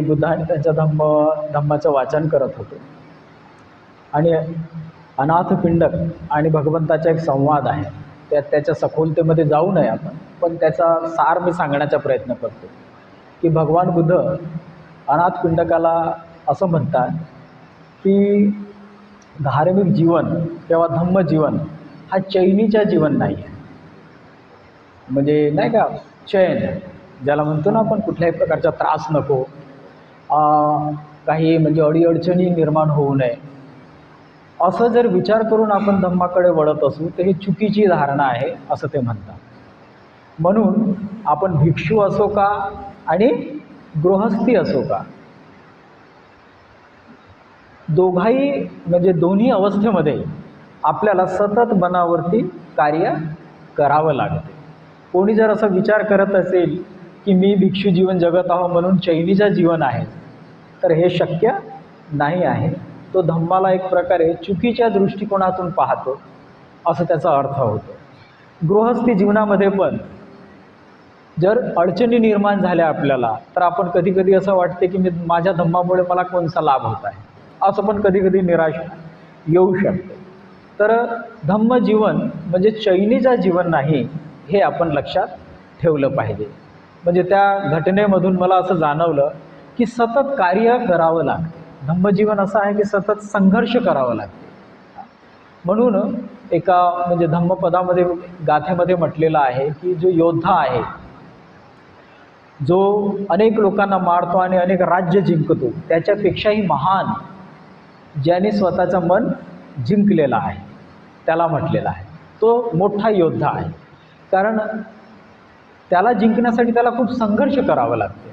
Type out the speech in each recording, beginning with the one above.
बुद्ध आणि त्यांच्या धम्माचं वाचन करत होतो आणि अनाथ पिंडक आणि भगवंताचा एक संवाद आहे, त्याच्या सखोलतेमध्ये जाऊ नये आपण, पण त्याचा सार मी सांगण्याचा प्रयत्न करतो की भगवान बुद्ध अनाथ पिंडकाला असं म्हणतात की धार्मिक जीवन किंवा धम्म जीवन हा चैनीचा जीवन नाही आहे. म्हणजे नाही का, चैन ज्याला म्हणतो ना आपण, कुठल्याही प्रकारचा त्रास नको, काही म्हणजे अडीअडचणी निर्माण होऊ नये, असं जर विचार करून आपण धम्माकडे वळत असू तर ही चुकीची धारणा आहे असं ते म्हणतात. म्हणून आपण भिक्षू असो का आणि गृहस्थी असो का, दोघाही म्हणजे दोन्ही अवस्थेमध्ये आपल्याला सतत मनावरती कार्य करावं लागते. कोणी जर असा विचार करत असेल की मी भिक्षू जीवन जगत आहो म्हणून चैनीचं जीवन आहे, तर हे शक्य नाही आहे. तो धम्माला एक प्रकारे चुकीच्या दृष्टिकोनातून पाहतो असं त्याचा अर्थ होतो. गृहस्थी जीवनामध्ये पण जर अडचणी निर्माण झाल्या आपल्याला, तर आपण कधी कधी असं वाटते की माझ्या धम्मामुळे मला कोणता लाभ होत आहे, असं पण कधी कधी निराशा येऊ शकते. तर धम्म जीवन म्हणजे चैनीचं जीवन नाही, हे आपण लक्षात ठेवलं पाहिजे. म्हणजे त्या घटनेमधून मला असं जाणवलं की सतत कार्य करावं लागतं. धम्मजीवन असं आहे की सतत संघर्ष करावा लागते. म्हणून एका म्हणजे धम्मपदामध्ये गाथेमध्ये म्हटलेलं आहे की जो योद्धा आहे, जो अनेक लोकांना मारतो आणि अनेक राज्य जिंकतो, त्याच्यापेक्षाही महान ज्याने स्वतःचं मन जिंकलेला आहे त्याला म्हटलेलं आहे, तो मोठा योद्धा आहे. कारण त्याला जिंकण्यासाठी त्याला खूप संघर्ष करावा लागते.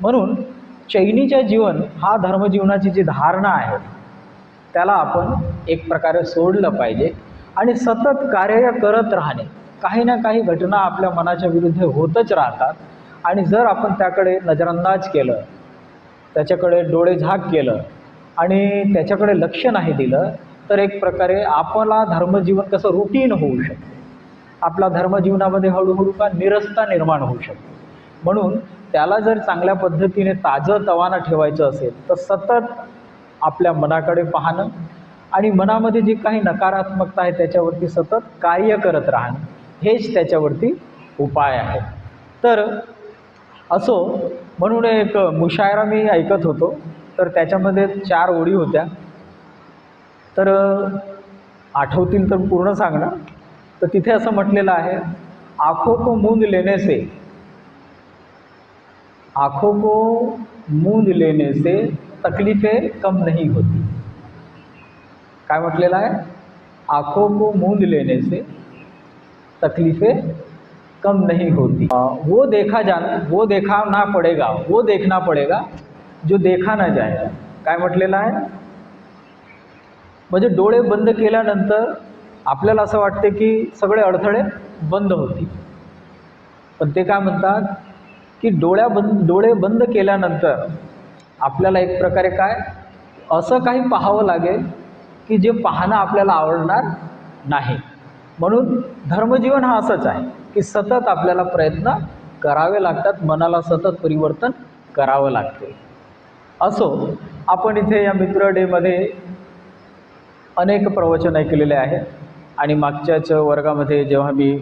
म्हणून चैनीचे जीवन हा धर्मजीवनाची जी धारणा आहे त्याला आपण एक प्रकारे सोडलं पाहिजे आणि सतत कार्य करत राहणे. काही ना काही घटना आपल्या मनाच्या विरुद्ध होतच राहतात आणि जर आपण त्याकडे नजरअंदाज केलं, त्याच्याकडे डोळेझाक केलं आणि त्याच्याकडे लक्ष नाही दिलं, तर एक प्रकारे आपला धर्मजीवन कसं रुटीन होऊ शकते. आपला धर्मजीवनामध्ये हळूहळू का निरसता निर्माण होऊ शकते. म्हणून त्याला जर चांगल्या पद्धतीने ताजंतवानं ठेवायचं असेल तर सतत आपल्या मनाकडे पाहणं आणि मनामध्ये जी काही नकारात्मकता आहे त्याच्यावरती सतत कार्य करत राहणं, हेच त्याच्यावरती उपाय आहे. तर असो, म्हणून एक मुशायरा मी ऐकत होतो, तर त्याच्यामध्ये 4 ओळी होत्या, तर आठवतील तर पूर्ण सांगणार. तर तिथे असं म्हटलेलं आहे, आँखों को मूंद लेने से, आँखों को मूंद लेने से तकलीफें कम नहीं होती. काय म्हटलेलं आहे? आँखों को मूंद लेने से तकलीफें कम नहीं होती. वो देखना पड़ेगा जो देखा ना जाएगा. काय म्हटलेलं आहे? म्हणजे डोळे बंद केल्यानंतर आपल्याला असं वाटते की सगळे अडथळे बंद होतील, पण ते काय म्हणतात की डोळे बंद केल्यानंतर आपल्याला एक प्रकारे काय असं काही पाहावं लागेल की जे पाहणं आपल्याला आवडणार नाही. म्हणून धर्मजीवन हा असंच आहे की सतत आपल्याला प्रयत्न करावे लागतात, मनाला सतत परिवर्तन करावं लागते. असो, आपण इथे या मित्र डेमध्ये अनेक प्रवचन ऐकलेले आहेत आणि मागच्याच वर्गामध्ये जेव्हा मी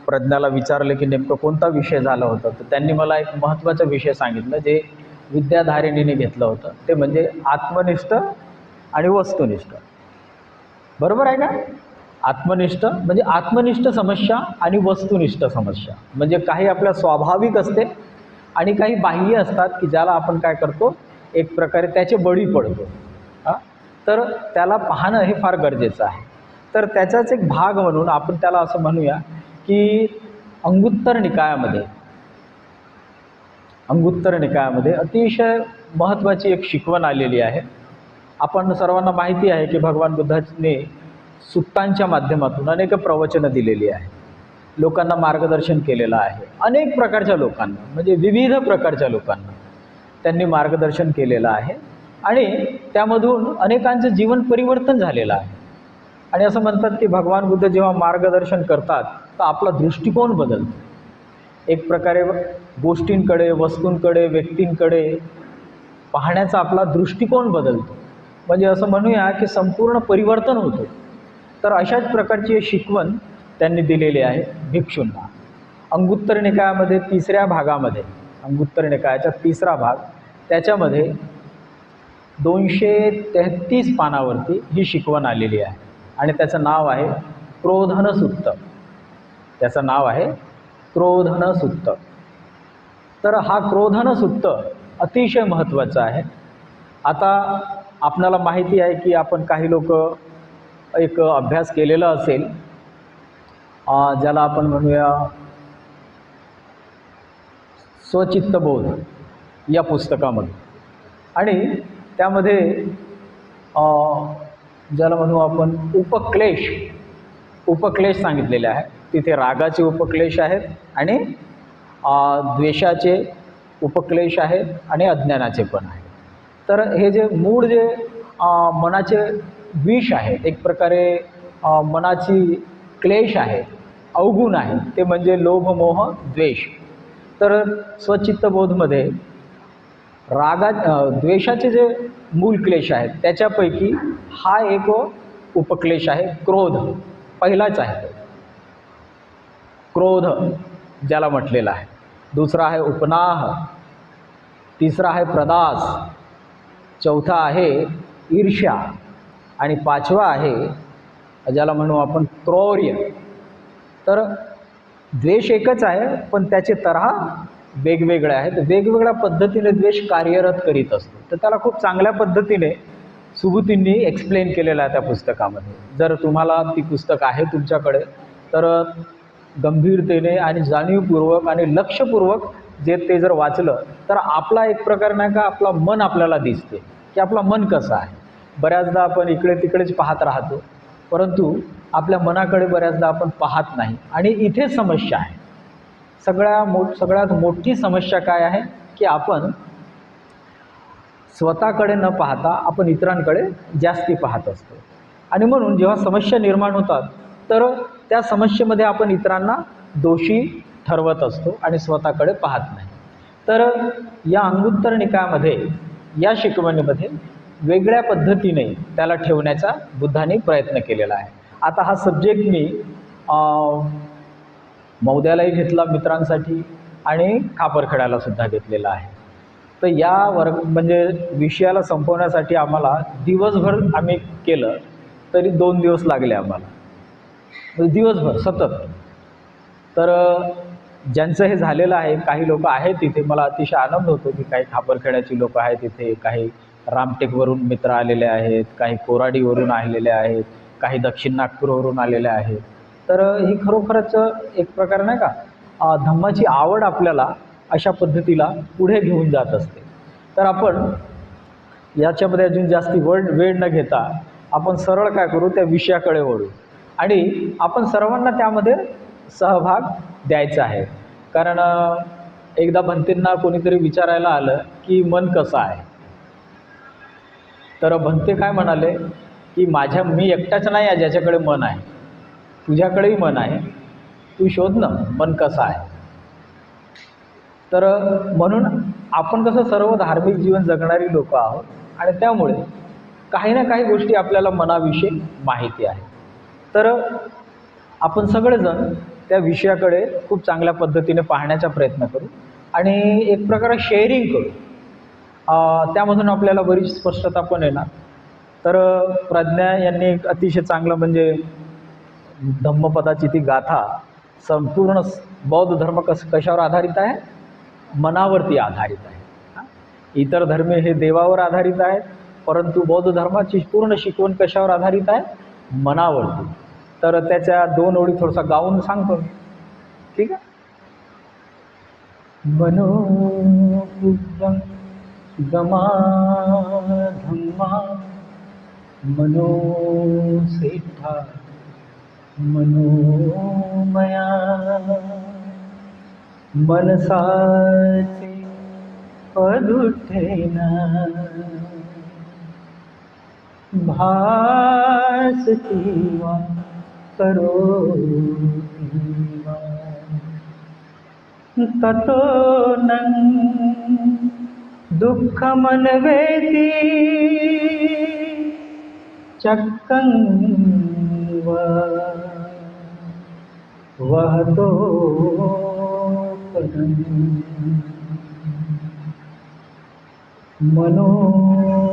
प्रज्ञाला विचारलं की नेमकं कोणता विषय झाला होता, तर त्यांनी मला एक महत्त्वाचा विषय सांगितलं जे विद्याधारिणीने घेतलं होतं, ते म्हणजे आत्मनिष्ठ आणि वस्तुनिष्ठ. बरोबर आहे का? आत्मनिष्ठ म्हणजे आत्मनिष्ठ समस्या आणि वस्तुनिष्ठ समस्या. म्हणजे काही आपल्या स्वाभाविक असते आणि काही बाह्य असतात की ज्याला आपण काय करतो, एक प्रकारे त्याचे बळी पडतो. तर त्याला पाहणं हे फार गरजेचं आहे. तर त्याचाच एक भाग म्हणून आपण त्याला असं म्हणूया की अंगुत्तर निकायामध्ये अतिशय महत्त्वाची एक शिकवण आलेली आहे. आपण सर्वांना माहिती आहे की भगवान बुद्धाने सुत्तांच्या माध्यमातून अनेक प्रवचनं दिलेली आहे, लोकांना मार्गदर्शन केलेलं आहे. अनेक प्रकारच्या लोकांना म्हणजे विविध प्रकारच्या लोकांना त्यांनी मार्गदर्शन केलेलं आहे आणि त्यामधून अनेकांचं जीवन परिवर्तन झालेलं आहे. आणि असं म्हणतात की भगवान बुद्ध जेव्हा मार्गदर्शन करतात तर आपला दृष्टिकोन बदलतो. एक प्रकारे गोष्टींकडे, वस्तूंकडे, व्यक्तींकडे पाहण्याचा आपला दृष्टिकोन बदलतो, म्हणजे असं म्हणूया की संपूर्ण परिवर्तन होतो. तर अशाच प्रकारची शिकवण त्यांनी दिलेली आहे भिक्षूंना. अंगुत्तर निकायामध्ये तिसऱ्या भागामध्ये, अंगुत्तर निकायाचा तिसरा भाग, त्याच्यामध्ये 233 पानावरती ही शिकवण आलेली आहे आणि त्याचं नाव आहे क्रोधन सुत्त. त्याचं नाव आहे क्रोधन सुत्त. तर हा क्रोधन सुत्त अतिशय महत्त्वाचा आहे. आता आपणाला माहिती आहे की आपण काही लोक एक अभ्यास केलेला असेल, ज्याला आपण म्हणूया स्वचित्तबोध या पुस्तकामध्ये, आणि त्यामध्ये ज्याला म्हणू आपण उपक्लेश सांगितलेले आहे. तिथे रागाचे उपक्लेश आहेत आणि द्वेषाचे उपक्लेश आहेत आणि अज्ञानाचे पण आहेत. तर हे जे मूळ जे मनाचे विष आहे, एक प्रकारे मनाची क्लेश आहे, अवगुण आहे, ते म्हणजे लोभ मोह द्वेष. तर स्वचित्तबोधमध्ये द्वेषाचे जे मूल क्लेश आहेत त्याच्यापैकी हा एक उपक्लेश आहे क्रोध, पहिलाच आहे क्रोध ज्याला म्हटलेला आहे. दुसरा आहे उपनाह, तिसरा आहे प्रदास, चौथा आहे ईर्ष्या आणि पाचवा आहे ज्याला म्हणू आपण क्रौर्य. तर द्वेष एकच आहे पण त्याचे तऱ्हा वेगवेगळे आहेत. वेगवेगळ्या पद्धतीने द्वेष कार्यरत करीत असतो. तर त्याला खूप चांगल्या पद्धतीने सुबुतींनी एक्सप्लेन केलेलं आहे त्या पुस्तकामध्ये. जर तुम्हाला ती पुस्तक आहे तुमच्याकडे तर गंभीरतेने आणि जाणीवपूर्वक आणि लक्षपूर्वक जे ते जर वाचलं तर आपला एक प्रकार नाही का आपला मन आपल्याला दिसते की आपला मन कसं आहे. बऱ्याचदा आपण इकडे तिकडेच पाहत राहतो, परंतु आपल्या मनाकडे बऱ्याचदा आपण पाहत नाही. आणि इथे समस्या आहे. सगळ्यात मोठी समस्या काय आहे की आपण स्वतःकडे न पाहता आपण इतरांकडे जास्ती पाहत असतो. आणि म्हणून जेव्हा समस्या निर्माण होतात तर त्या समस्येमध्ये आपण इतरांना दोषी ठरवत असतो आणि स्वतःकडे पाहत नाही. तर या अंगुत्तर निकायामध्ये या शिकवणीमध्ये वेगळ्या पद्धतीने त्याला ठेवण्याचा बुद्धाने प्रयत्न केलेला आहे. आता हा सब्जेक्ट मी मौद्यालाही घेतला मित्रांसाठी आणि खापरखेड्याला सुद्धा घेतलेला आहे. तर या म्हणजे विषयाला संपवण्यासाठी आम्हाला दिवसभर आम्ही केलं तरी 2 दिवस लागले आम्हाला, म्हणजे दिवसभर सतत. तर ज्यांचं हे झालेलं आहे, काही लोक आहेत तिथे, मला अतिशय आनंद होतो की काही खापरखेड्याची लोक आहेत तिथे, काही रामटेकवरून मित्र आलेले आहेत, काही कोराडीवरून आलेले आहेत, काही दक्षिण नागपूरवरून आलेले आहेत. तर ही खरोखरच एक प्रकार नाही का धम्माची आवड आपल्याला अशा पद्धतीला पुढे घेऊन जात असते. तर आपण याच्यामध्ये अजून जास्ती वेळ न घेता आपण सरळ काय करू, त्या विषयाकडे वळू आणि आपण सर्वांना त्यामध्ये सहभाग द्यायचा आहे. कारण एकदा भंतेंना कोणीतरी विचारायला आलं की मन कसं आहे, तर भंते काय म्हणाले की मी एकटाच नाही आहे ज्याच्याकडे मन आहे, तुझ्याकडेही मन आहे, तू शोध ना मन कसं आहे. तर म्हणून आपण कसं सर्व धार्मिक जीवन जगणारी लोक आहोत आणि त्यामुळे काही ना काही गोष्टी आपल्याला मनाविषयी माहिती आहे. तर आपण सगळेजण त्या विषयाकडे खूप चांगल्या पद्धतीने पाहण्याचा प्रयत्न करू आणि एक प्रकारे शेअरिंग करू. त्यामधून आपल्याला बरीच स्पष्टता पण येणार. तर प्रज्ञा यांनी अतिशय चांगलं म्हणजे धम्मपदाची ती गाथा संपूर्ण बौद्ध धर्म कशावर आधारित आहे, मनावरती आधारित आहे. इतर धर्मे हे देवावर आधारित आहेत, परंतु बौद्ध धर्माची पूर्ण शिकवण कशावर आधारित आहे, मनावरती. तर त्याच्या 2 ओळी थोडासा गाऊन सांगतो मी, ठीक आहे. मनोबुद्धं गमा धम्मा मनोसेठा मनोमया मनसाचे पदुठेना भासतीवा करोतीवा ततो दुःख मन वेती चक्कंव वहतो पदम मनोकुब्बं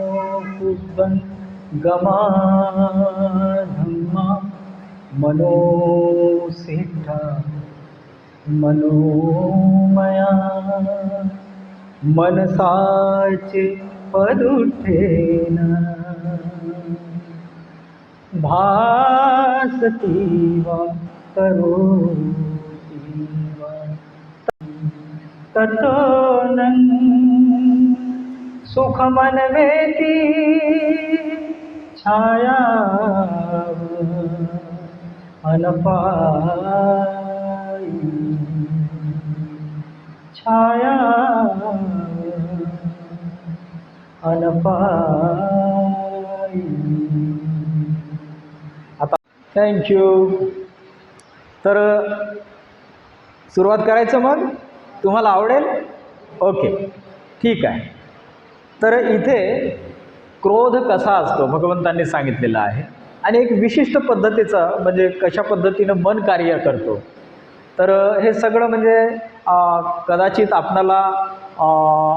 गमा धम्मा मनोसिद्धा मनोमया मनसाचे पदुठेन भासती वा करोती वा ततो नं सुखमन्वेति छाया अनपायी छाया अनपायी. आता थँक्यू. तर सुरुवात करायचं मग, तुम्हाला आवडेल? ओके, ठीक आहे. तर इथे क्रोध कसा असतो भगवंतांनी सांगितलेला आहे आणि एक विशिष्ट पद्धतीचा म्हणजे कशा पद्धतीनं मन कार्य करतो. तर हे सगळं म्हणजे कदाचित आपणाला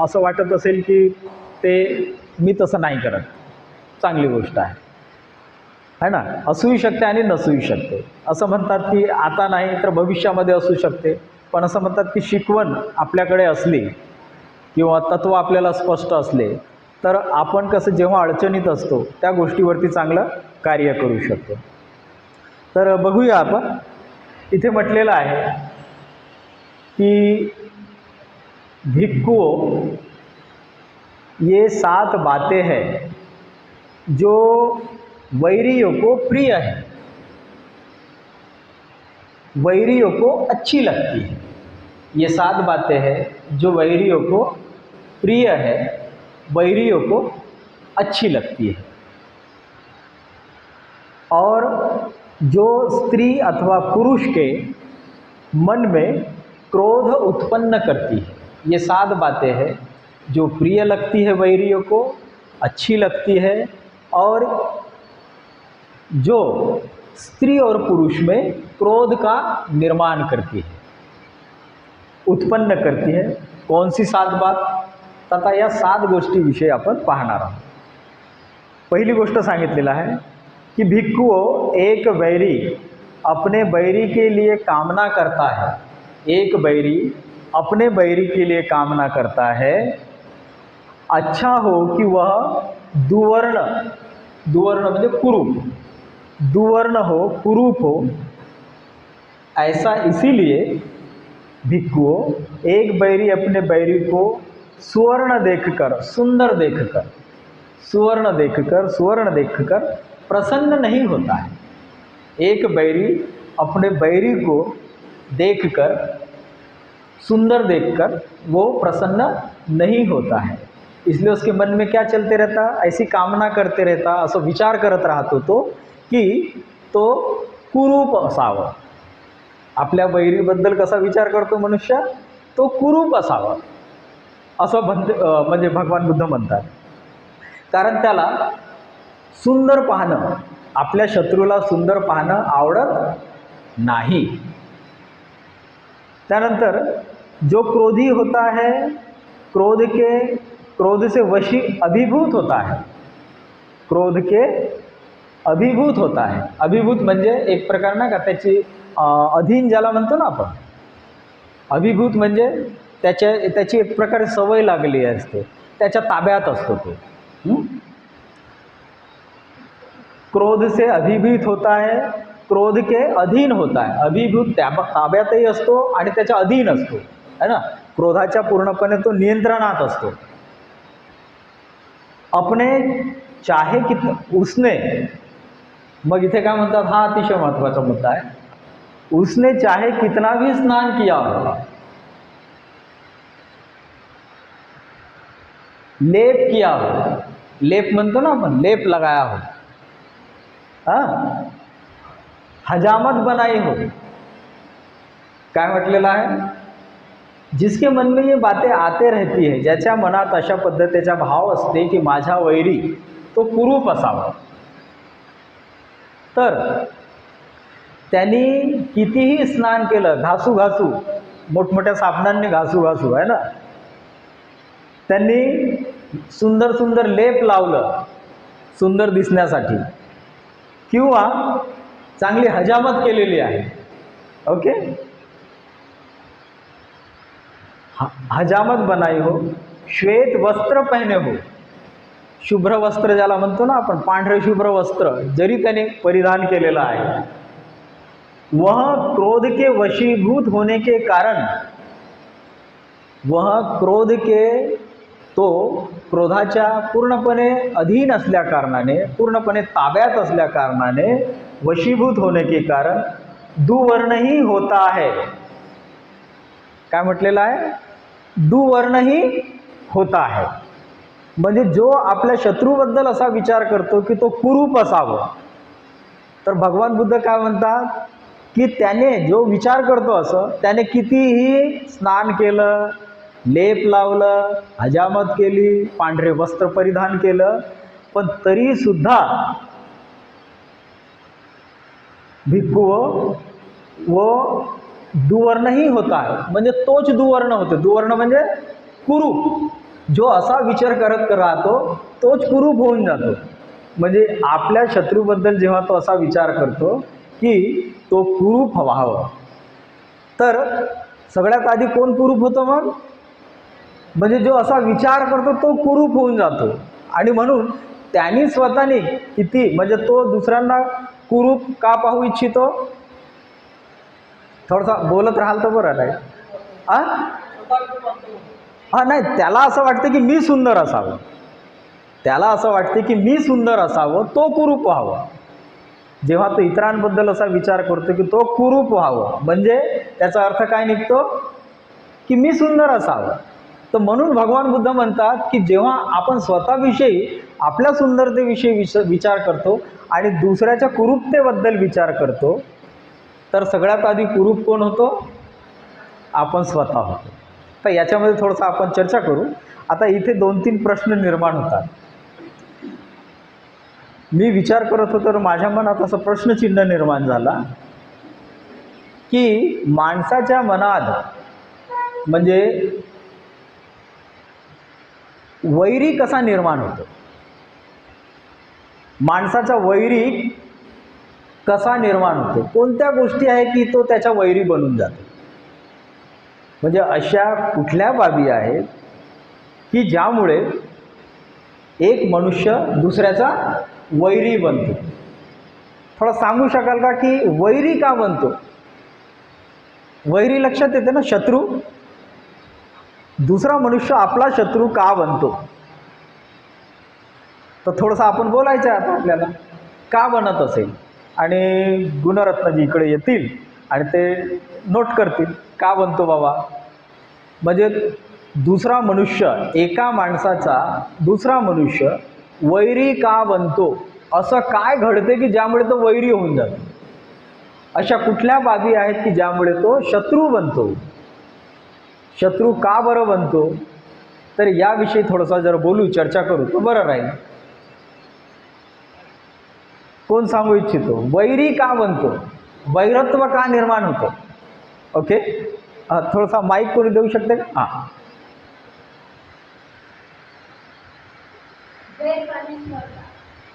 असं वाटत असेल की ते मी तसं नाही करत, चांगली गोष्ट आहे ना. असूही शकते आणि नसूही शकते. असं म्हणतात की आता नाही तर भविष्यामध्ये असू शकते, पण असं म्हणतात की शिकवण आपल्याकडे असली किंवा तत्व आपल्याला स्पष्ट असले तर आपण कसं जेव्हा अडचणीत असतो त्या गोष्टीवरती चांगलं कार्य करू शकतो. तर बघूया आपण. इथे म्हटलेलं आहे की भिक्खुओं, ये 7 बातें हैं जो वैरियों को प्रिय है, वैरियों को अच्छी लगती है. ये 7 बातें हैं जो वैरियों को प्रिय है, वैरियों को अच्छी लगती है. और जो स्त्री अथवा पुरुष के मन में क्रोध उत्पन्न करती है, ये 7 बातें हैं जो प्रिय लगती है वैरियों को, अच्छी लगती है, और जो स्त्री और पुरुष में क्रोध का निर्माण करती है, उत्पन्न करती है. कौन सी 7 बात? तथा या 7 गोष्टीविषयी आपण पाहणार आहोत. पहिली गोष्ट सांगितलेलं आहे कि भिक्खुओं, एक बैरी अपने बैरी के लिए कामना करता है. एक बैरी अपने बैरी के लिए कामना करता है, अच्छा हो कि वह दुवर्ण, दुवर्ण म्हणजे कुरूप, दुवर्ण हो, कुरूप हो. ऐसा इसीलिए भिक्खुओं, एक बैरी अपने बैरी को सुवर्ण देखकर, सुंदर देखकर, सुवर्ण देखकर, सुवर्ण देखकर प्रसन्न नहीं होता है. एक बैरी अपने बैरी को देखकर, सुंदर देखकर वो प्रसन्न नहीं होता है. इसलिए उसके मन में क्या चलते रहता, ऐसी कामना करते रहता, असं विचार करत राहतो तो की तो कुरूप असावं. आपल्या बैरीबद्दल कसा विचार करतो मनुष्य, तो कुरूप असावा असं म्हणजे भगवान बुद्ध म्हणतात. कारण त्याला सुंदर पाहणं, आपल्या शत्रूला सुंदर पाहणं आवडत नाही. त्यानंतर जो क्रोधी होता है, क्रोध से वशी अभिभूत होता है, क्रोध के अभिभूत होता है. अभिभूत म्हणजे एक प्रकार ना का त्याची अधीन ज्याला म्हणतो ना आपण, अभिभूत म्हणजे त्याची एक प्रकारे सवय लागली असते, त्याच्या ताब्यात असतो तो. क्रोध से अभिभूत होता है, क्रोध के अधीन होता है. अभिभूत ताब्यातही असतो आणि त्याच्या अधीन असतो है ना. क्रोधाच्या पूर्णपणे तो नियंत्रणात असतो. अपने चाहे कि उसने, मग इथे काय म्हणतात, हा अतिशय महत्त्वाचा मुद्दा आहे. उसने चाहे कितना भी स्नान किया हो, लेप किया हो, लेप म्हणतो ना आपण, लेप लगाया हो, हजामत बनाई हो. काय म्हटलेलं आहे? जिसके मन में ये बातें आते रहती है, ज्याच्या मनात अशा पद्धतीचा भाव असते की माझा वैरी तो कुरूप असावा, तर त्यांनी कितीही स्नान केलं, घासू घासू, मोठमोठ्या साबणांनी घासू घासू, आहे ना, त्यांनी सुंदर सुंदर लेप लावलं सुंदर दिसण्यासाठी, किंवा चांगली हजामत केलेली आहे, ओके, हजामत बनाई हो, श्वेत वस्त्र पहने हो, शुभ्र वस्त्र ज्याला म्हणतो ना आपण, पांढरे शुभ्र वस्त्र जरी त्याने परिधान केलेलं आहे, वह क्रोध के वशीभूत होने के कारण, वह क्रोध के, तो क्रोधाच्या पूर्णपणे अधीन असल्या कारणाने, पूर्णपणे ताब्यात असल्या कारणाने, वशीभूत होने के कारण दुवर्ण ही होता है. काय म्हटलेलं आहे? दुवर्ण ही होता है. म्हणजे जो आपल्या शत्रूबद्दल असा विचार करतो की तो कुरूप असावं, तर भगवान बुद्ध काय म्हणतात की त्याने जो विचार करतो असं, त्याने कितीही स्नान केलं, लेप लावलं, हजामत केली, पांढरे वस्त्र परिधान केलं, पण तरी सुद्धा भिक्खू व दुवर्ण ही होता है. म्हणजे तोच दुवर्ण होतो. दुवर्ण म्हणजे कुरूप. जो असा विचार करत राहतो तोच कुरूप होऊन जातो. म्हणजे आपल्या शत्रूबद्दल जेव्हा तो असा विचार करतो की तो कुरूप व्हावं, तर सगळ्यात आधी कोण कुरूप होतं मग? म्हणजे जो असा विचार करतो तो कुरूप होऊन जातो. आणि म्हणून त्यांनी स्वतःने किती, म्हणजे तो दुसऱ्यांना कुरूप का पाहू इच्छितो? थोडासा बोलत राहाल तर बरं नाही. हा, नाही, त्याला असं वाटतं की मी सुंदर असावं, त्याला असं वाटते की मी सुंदर असावं, तो कुरूप व्हावं. जेव्हा तो इतरांबद्दल असा विचार करतो की तो कुरूप व्हावं, म्हणजे त्याचा अर्थ काय निघतो की मी सुंदर असावं. तर म्हणून भगवान बुद्ध म्हणतात की जेव्हा आपण स्वतःविषयी, आपल्या सुंदरतेविषयी विचार करतो आणि दुसऱ्याच्या कुरूपतेबद्दल विचार करतो, तर सगळ्यात आधी कुरूप कोण होतो? आपण स्वतः होतो. तर याच्यामध्ये थोडंसं आपण चर्चा करू. आता इथे 2-3 प्रश्न निर्माण होतात. मी विचार करत होतो तर माझ्या मनात असं प्रश्नचिन्ह निर्माण झाला की माणसाच्या मनात म्हणजे वैरी कसा निर्माण होतो, माणसाचा वैरी कसा निर्माण होतो, कोणत्या गोष्टी आहे की तो त्याच्या वैरी बनून जातो. म्हणजे अशा कुठल्या बाबी आहेत की ज्यामुळे एक मनुष्य दुसऱ्याचा वैरी बनतो? थोडं सांगू शकाल का की वैरी का बनतो? वैरी लक्षात येते ना, शत्रू. दुसरा मनुष्य आपला शत्रू का बनतो? तर थोडंसं आपण बोलायचं आता आपल्याला का बनत असेल. आणि गुणरत्नजी इकडे येतील आणि ते नोट करतील का बनतो बाबा. म्हणजे दुसरा मनुष्य, एका माणसाचा दुसरा मनुष्य वैरी का बनतो? असं काय घडते की ज्यामुळे तो वैरी होऊन जातो? अशा कुठल्या बाबी आहेत की ज्यामुळे तो शत्रू बनतो? शत्रू का बरं बनतो? तर याविषयी थोडंसं जर बोलू, चर्चा करू तर बरं राहील. कोण सांगू इच्छितो? वैरी का बनतो? वैरत्व का निर्माण होतं? ओके, थोडासा माईक कोणी देऊ शकते का? हां,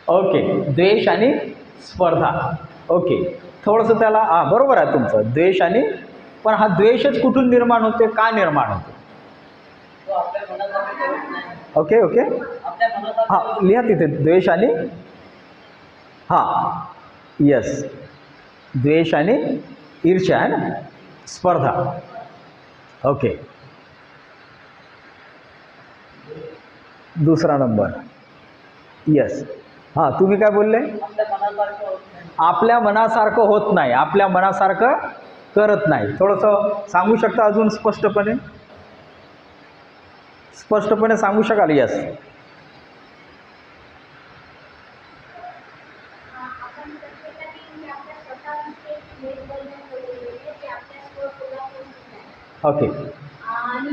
ओके, द्वेष आणि स्पर्धा. ओके, थोडंसं त्याला, हां बरोबर आहे तुमचं, द्वेष आणि, पण हा द्वेषच कुठून निर्माण होते, का निर्माण होतो? ओके ओके, हां लिहा तिथे द्वेष आणि, हां यस, द्वेष आणि ईर्ष्या आहे ना, स्पर्धा. ओके, दुसरा नंबर, यस. हां, तुम्ही काय बोलले? आपल्या मनासारखं होत नाही, आपल्या मनासारखं करत नाही. थोडंसं सांगू शकता अजून स्पष्टपणे? स्पष्टपणे सांगू शकाल? यस. ओके,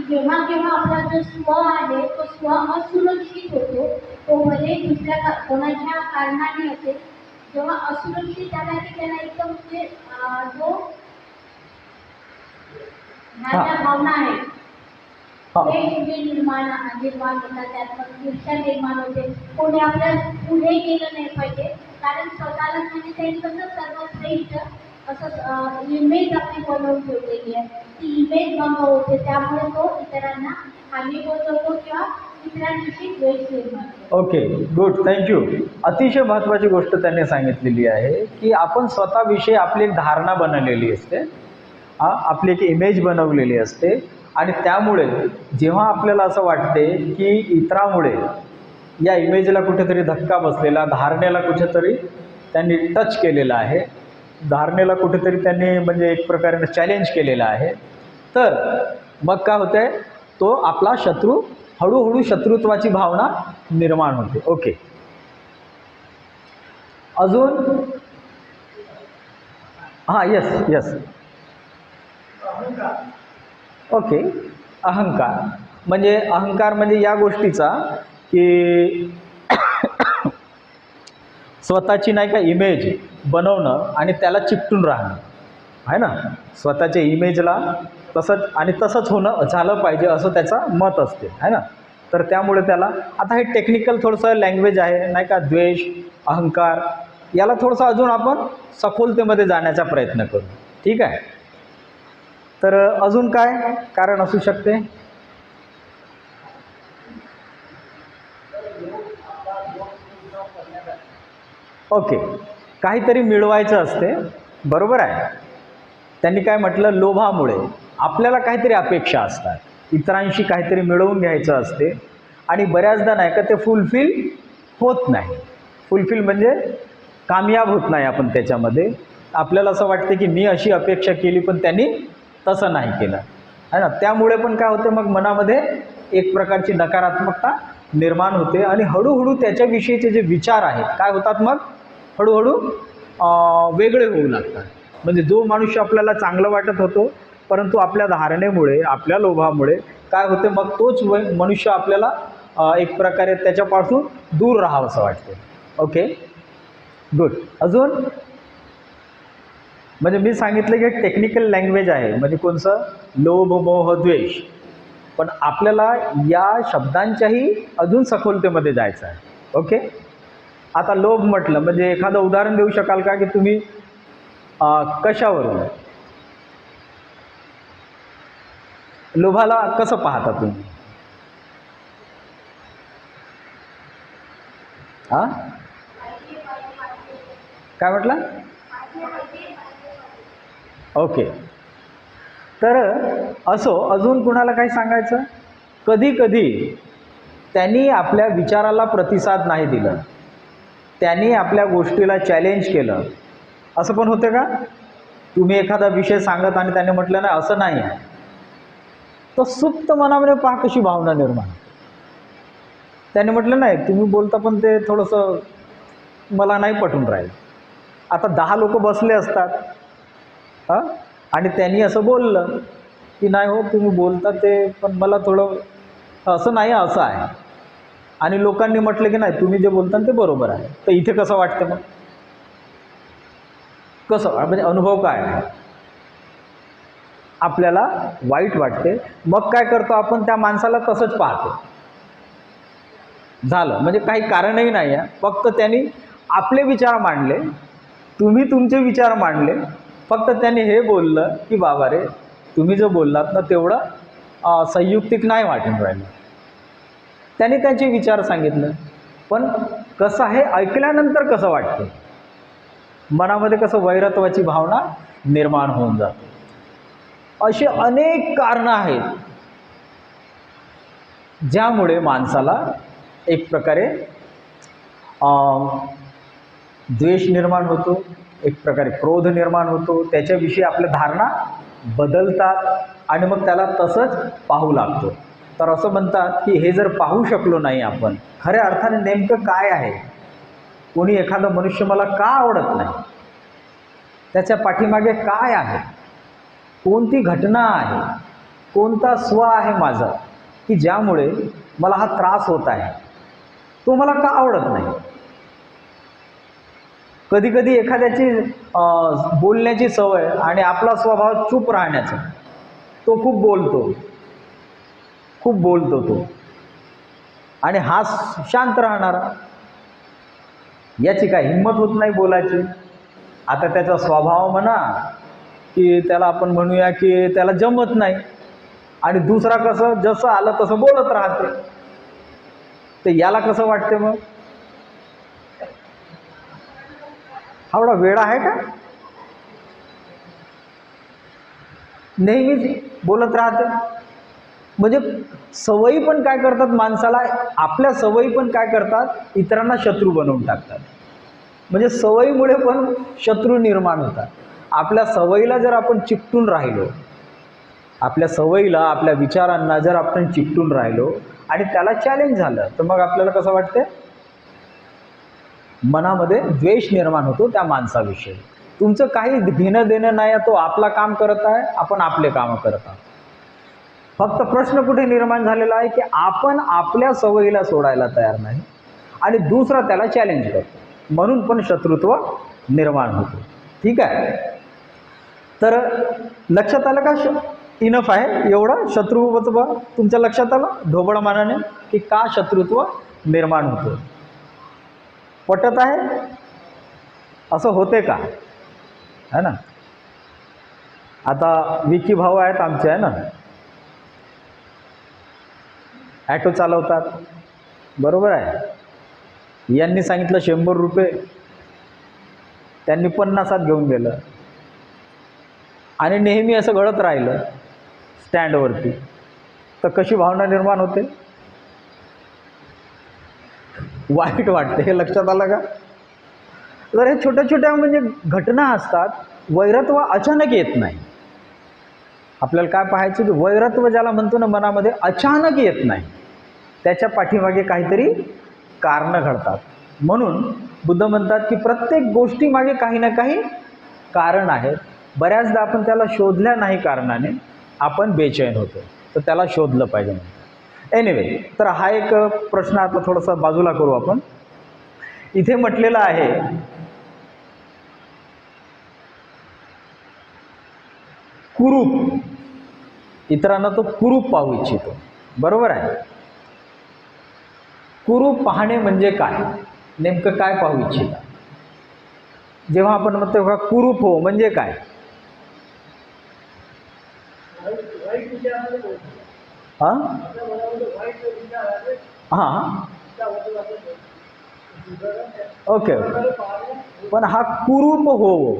जेव्हा जेव्हा आपला जो स्व आहे तो स्व असुरक्षित होतो, तो भले कोणाच्या कारणाने असेल, जेव्हा असुरक्षित झाला की त्याला एकदम म्हणजे जो माझ्या भावना आहे ते म्हणजे निर्माण होतात, त्यात मग ईर्ष्या निर्माण होते. कोणी आपल्या पुढे गेलं नाही पाहिजे, कारण स्वतःला म्हणजे त्यांनी कसं सर्वश्रेष्ठ असं इमेज आपली बनवून ठेवलेली आहे, ती इमेज बनवते, त्यामुळे तो इतरांना हानी पोचवतो किंवा इतरांविषयी द्वेष निर्माण करतो. Okay, good, thank you. अतिशय महत्त्वाची गोष्ट त्यांनी सांगितलेली आहे की आपण स्वतःविषयी आपली एक धारणा बनवलेली असते, आपली एक इमेज बनवलेली असते, आणि त्यामुळे जेव्हा आपल्याला असं वाटते की इतरामुळे या इमेजला कुठेतरी धक्का बसलेला, धारणेला कुठेतरी त्यांनी टच केलेला आहे, धारणेला कुठेतरी त्यांनी म्हणजे एक प्रकारे चॅलेंज केलेलं आहे, तर मग काय होतं आहे, तो आपला शत्रू, हळूहळू शत्रुत्वाची भावना निर्माण होते. ओके, अजून हां, यस यस, ओके. अहंकार म्हणजे या गोष्टीचा की स्वतःची नाही का इमेज बनवणं आणि त्याला चिकटून राहणं आहे ना, स्वतःच्या इमेजला तसंच होणं झालं पाहिजे असं त्याचं मत असते आहे ना. तर त्यामुळे त्याला आता हे टेक्निकल थोडंसं लँग्वेज आहे नाही का, द्वेष, अहंकार, याला थोडंसं अजून आपण सखोलतेमध्ये जाण्याचा प्रयत्न करू. ठीक आहे, तर अजून काय कारण असू शकते? ओके, काहीतरी मिळवायचं असते, बरोबर आहे. त्यांनी काय म्हटलं, लोभामुळे आपल्याला काहीतरी अपेक्षा असतात, इतरांशी काहीतरी मिळवून घ्यायचं असते, आणि बऱ्याचदा नाही का ते फुलफिल होत नाही. फुलफिल म्हणजे कामयाब होत नाही आपण त्याच्यामध्ये. आपल्याला असं वाटते की मी अशी अपेक्षा केली पण त्यांनी तसं नाही केलं आहे ना. त्यामुळे पण काय होतं, मग मनामध्ये एक प्रकारची नकारात्मकता निर्माण होते, आणि हळूहळू त्याच्याविषयीचे जे विचार आहेत काय होतात, मग हळूहळू वेगळे होऊ लागतात. म्हणजे जो मनुष्य आपल्याला चांगलं वाटत होतो, परंतु आपल्या धारणेमुळे, आपल्या लोभामुळे काय होते, मग तोच मनुष्य आपल्याला एक प्रकारे त्याच्यापासून दूर राहावं असं वाटते. Okay, good. अजून म्हणजे मी सांगितलं की टेक्निकल लँग्वेज आहे, म्हणजे कोणचं, लोभ, मोह, द्वेष, पण आपल्याला या शब्दांच्याही अजून सखोलतेमध्ये जायचं आहे. ओके, आता लोभ म्हटलं म्हणजे एखादं उदाहरण देऊ शकाल का की तुम्ही कशावरून लोभाला कसं पाहता तुम्ही? हां, काय म्हटलं? ओके, तर असो, अजून कुणाला काही सांगायचं? कधी कधी त्यांनी आपल्या विचाराला प्रतिसाद नाही दिलं, त्यांनी आपल्या गोष्टीला चॅलेंज केलं, असं पण होते का? तुम्ही एखादा विषय सांगत आणि त्याने म्हटलं नाही असं नाही आहे, तर सुप्त मनामध्ये पहा कशी भावना निर्माण. त्याने म्हटलं नाही तुम्ही बोलता पण ते थोडंसं मला नाही पटून राहील. आता 10 लोक बसले असतात, हां, आणि त्यांनी असं बोललं की नाही हो तुम्ही बोलता ते पण मला थोडं असं नाही असं आहे, आणि लोकांनी म्हटलं की नाही तुम्ही जे बोलता ते बरोबर आहे, तर इथे कसं वाटतं, मग कसं म्हणजे अनुभव काय आहे? आपल्याला वाईट वाटते. मग काय करतो आपण, त्या माणसाला तसंच पाहतो. झालं म्हणजे काही कारणही नाही आहे, फक्त त्यांनी आपले विचार मांडले, तुम्ही तुमचे विचार मांडले, फक्त त्यांनी हे बोललं की बाबा रे तुम्ही जो बोललात ना तेवढं संयुक्तिक नाही वाटून राहिलं. त्यांनी त्यांचे विचार सांगितलं, पण कसं आहे ऐकल्यानंतर कसं वाटतं, मनामध्ये कसं वैरत्वाची भावना निर्माण होऊन जाते. अशी अनेक कारणं आहेत ज्यामुळे माणसाला एक प्रकारे द्वेष निर्माण होतो, एक प्रकारे क्रोध निर्माण होतो, त्याच्याविषयी आपल्या धारणा बदलतात आणि मग त्याला तसंच पाहू लागतो. तर असं म्हणतात की हे जर पाहू शकलो नाही आपण खऱ्या अर्थाने नेमकं काय आहे, कोणी एखादा मनुष्य मला का आवडत नाही, त्याच्या पाठीमागे काय आहे, कोणती घटना आहे, कोणता स्व आहे माझा की ज्यामुळे मला हा त्रास होत आहे, तो मला का आवडत नाही. कधी कधी एखाद्याची बोलण्याची सवय आणि आपला स्वभाव चूप राहण्याचा, तो खूप बोलतो तो, आणि हा शांत राहणारा, याची काय हिंमत होत नाही बोलायची. आता त्याचा स्वभाव म्हणा की त्याला आपण म्हणूया की त्याला जमत नाही, आणि दुसरा कसं जसं आलं तसं बोलत राहते. ते याला कसं वाटते मग, एवढा वेळ आहे का, नेहमीच बोलत राहते. म्हणजे सवयी पण काय करतात माणसाला, आपल्या सवयी पण काय करतात इतरांना शत्रू बनवून टाकतात. म्हणजे सवयीमुळे पण शत्रू निर्माण होतात. आपल्या सवयीला जर आपण चिकटून राहिलो, आपल्या सवयीला आपल्या विचारांना जर आपण चिकटून राहिलो आणि त्याला चॅलेंज झालं, तर मग आपल्याला कसं वाटते, मनामध्ये द्वेष निर्माण होतो त्या माणसाविषयी. तुमचं काही घेणं देणं नाही, तो आपला काम करत आहे, आपण आपले कामं करत आहोत. फक्त प्रश्न कुठे निर्माण झालेला आहे की आपण आपल्या सवयीला सोडायला तयार नाही आणि दुसरा त्याला चॅलेंज करतो, म्हणून पण शत्रुत्व निर्माण होतो. ठीक आहे, तर लक्षात आलं का, इनफ आहे एवढं शत्रुत्व तुमच्या लक्षात आलं ढोबळमानाने की का शत्रुत्व निर्माण होतो. पटत आहे, असं होते का, है ना. आता विकी भाऊ आहेत आमचे, आहे ना, ॲटो चालवतात, बरोबर आहे. यांनी सांगितलं 100 रुपये, त्यांनी 50 घेऊन गेलं, आणि नेहमी असं घडत राहिलं स्टँडवरती, तर कशी भावना निर्माण होते, वाईट वाटते. हे लक्षात आलं का. तर हे छोट्या छोट्या म्हणजे घटना असतात. वैरत्व अचानक येत नाही. आपल्याला काय पाहायचं की वैरत्व ज्याला म्हणतो ना मनामध्ये, अचानक येत नाही, त्याच्या पाठीमागे काहीतरी कारणं घडतात. म्हणून बुद्ध म्हणतात की प्रत्येक गोष्टीमागे काही ना काही कारण आहेत. बऱ्याचदा आपण त्याला शोधल्या नाही कारणाने आपण बेचैन होतो, तर त्याला शोधलं पाहिजे. एनिवे, तर हा एक प्रश्न आता थोडासा बाजूला करू आपण. इथे म्हटलेलं आहे कुरूप, इतरांना तो कुरूप पाहू इच्छितो, बरोबर आहे. कुरूप पाहणे म्हणजे काय, नेमकं काय पाहू इच्छिता. जेव्हा आपण म्हणतो का कुरूप हो म्हणजे काय, हां हां ओके. पण हा कुरूप हो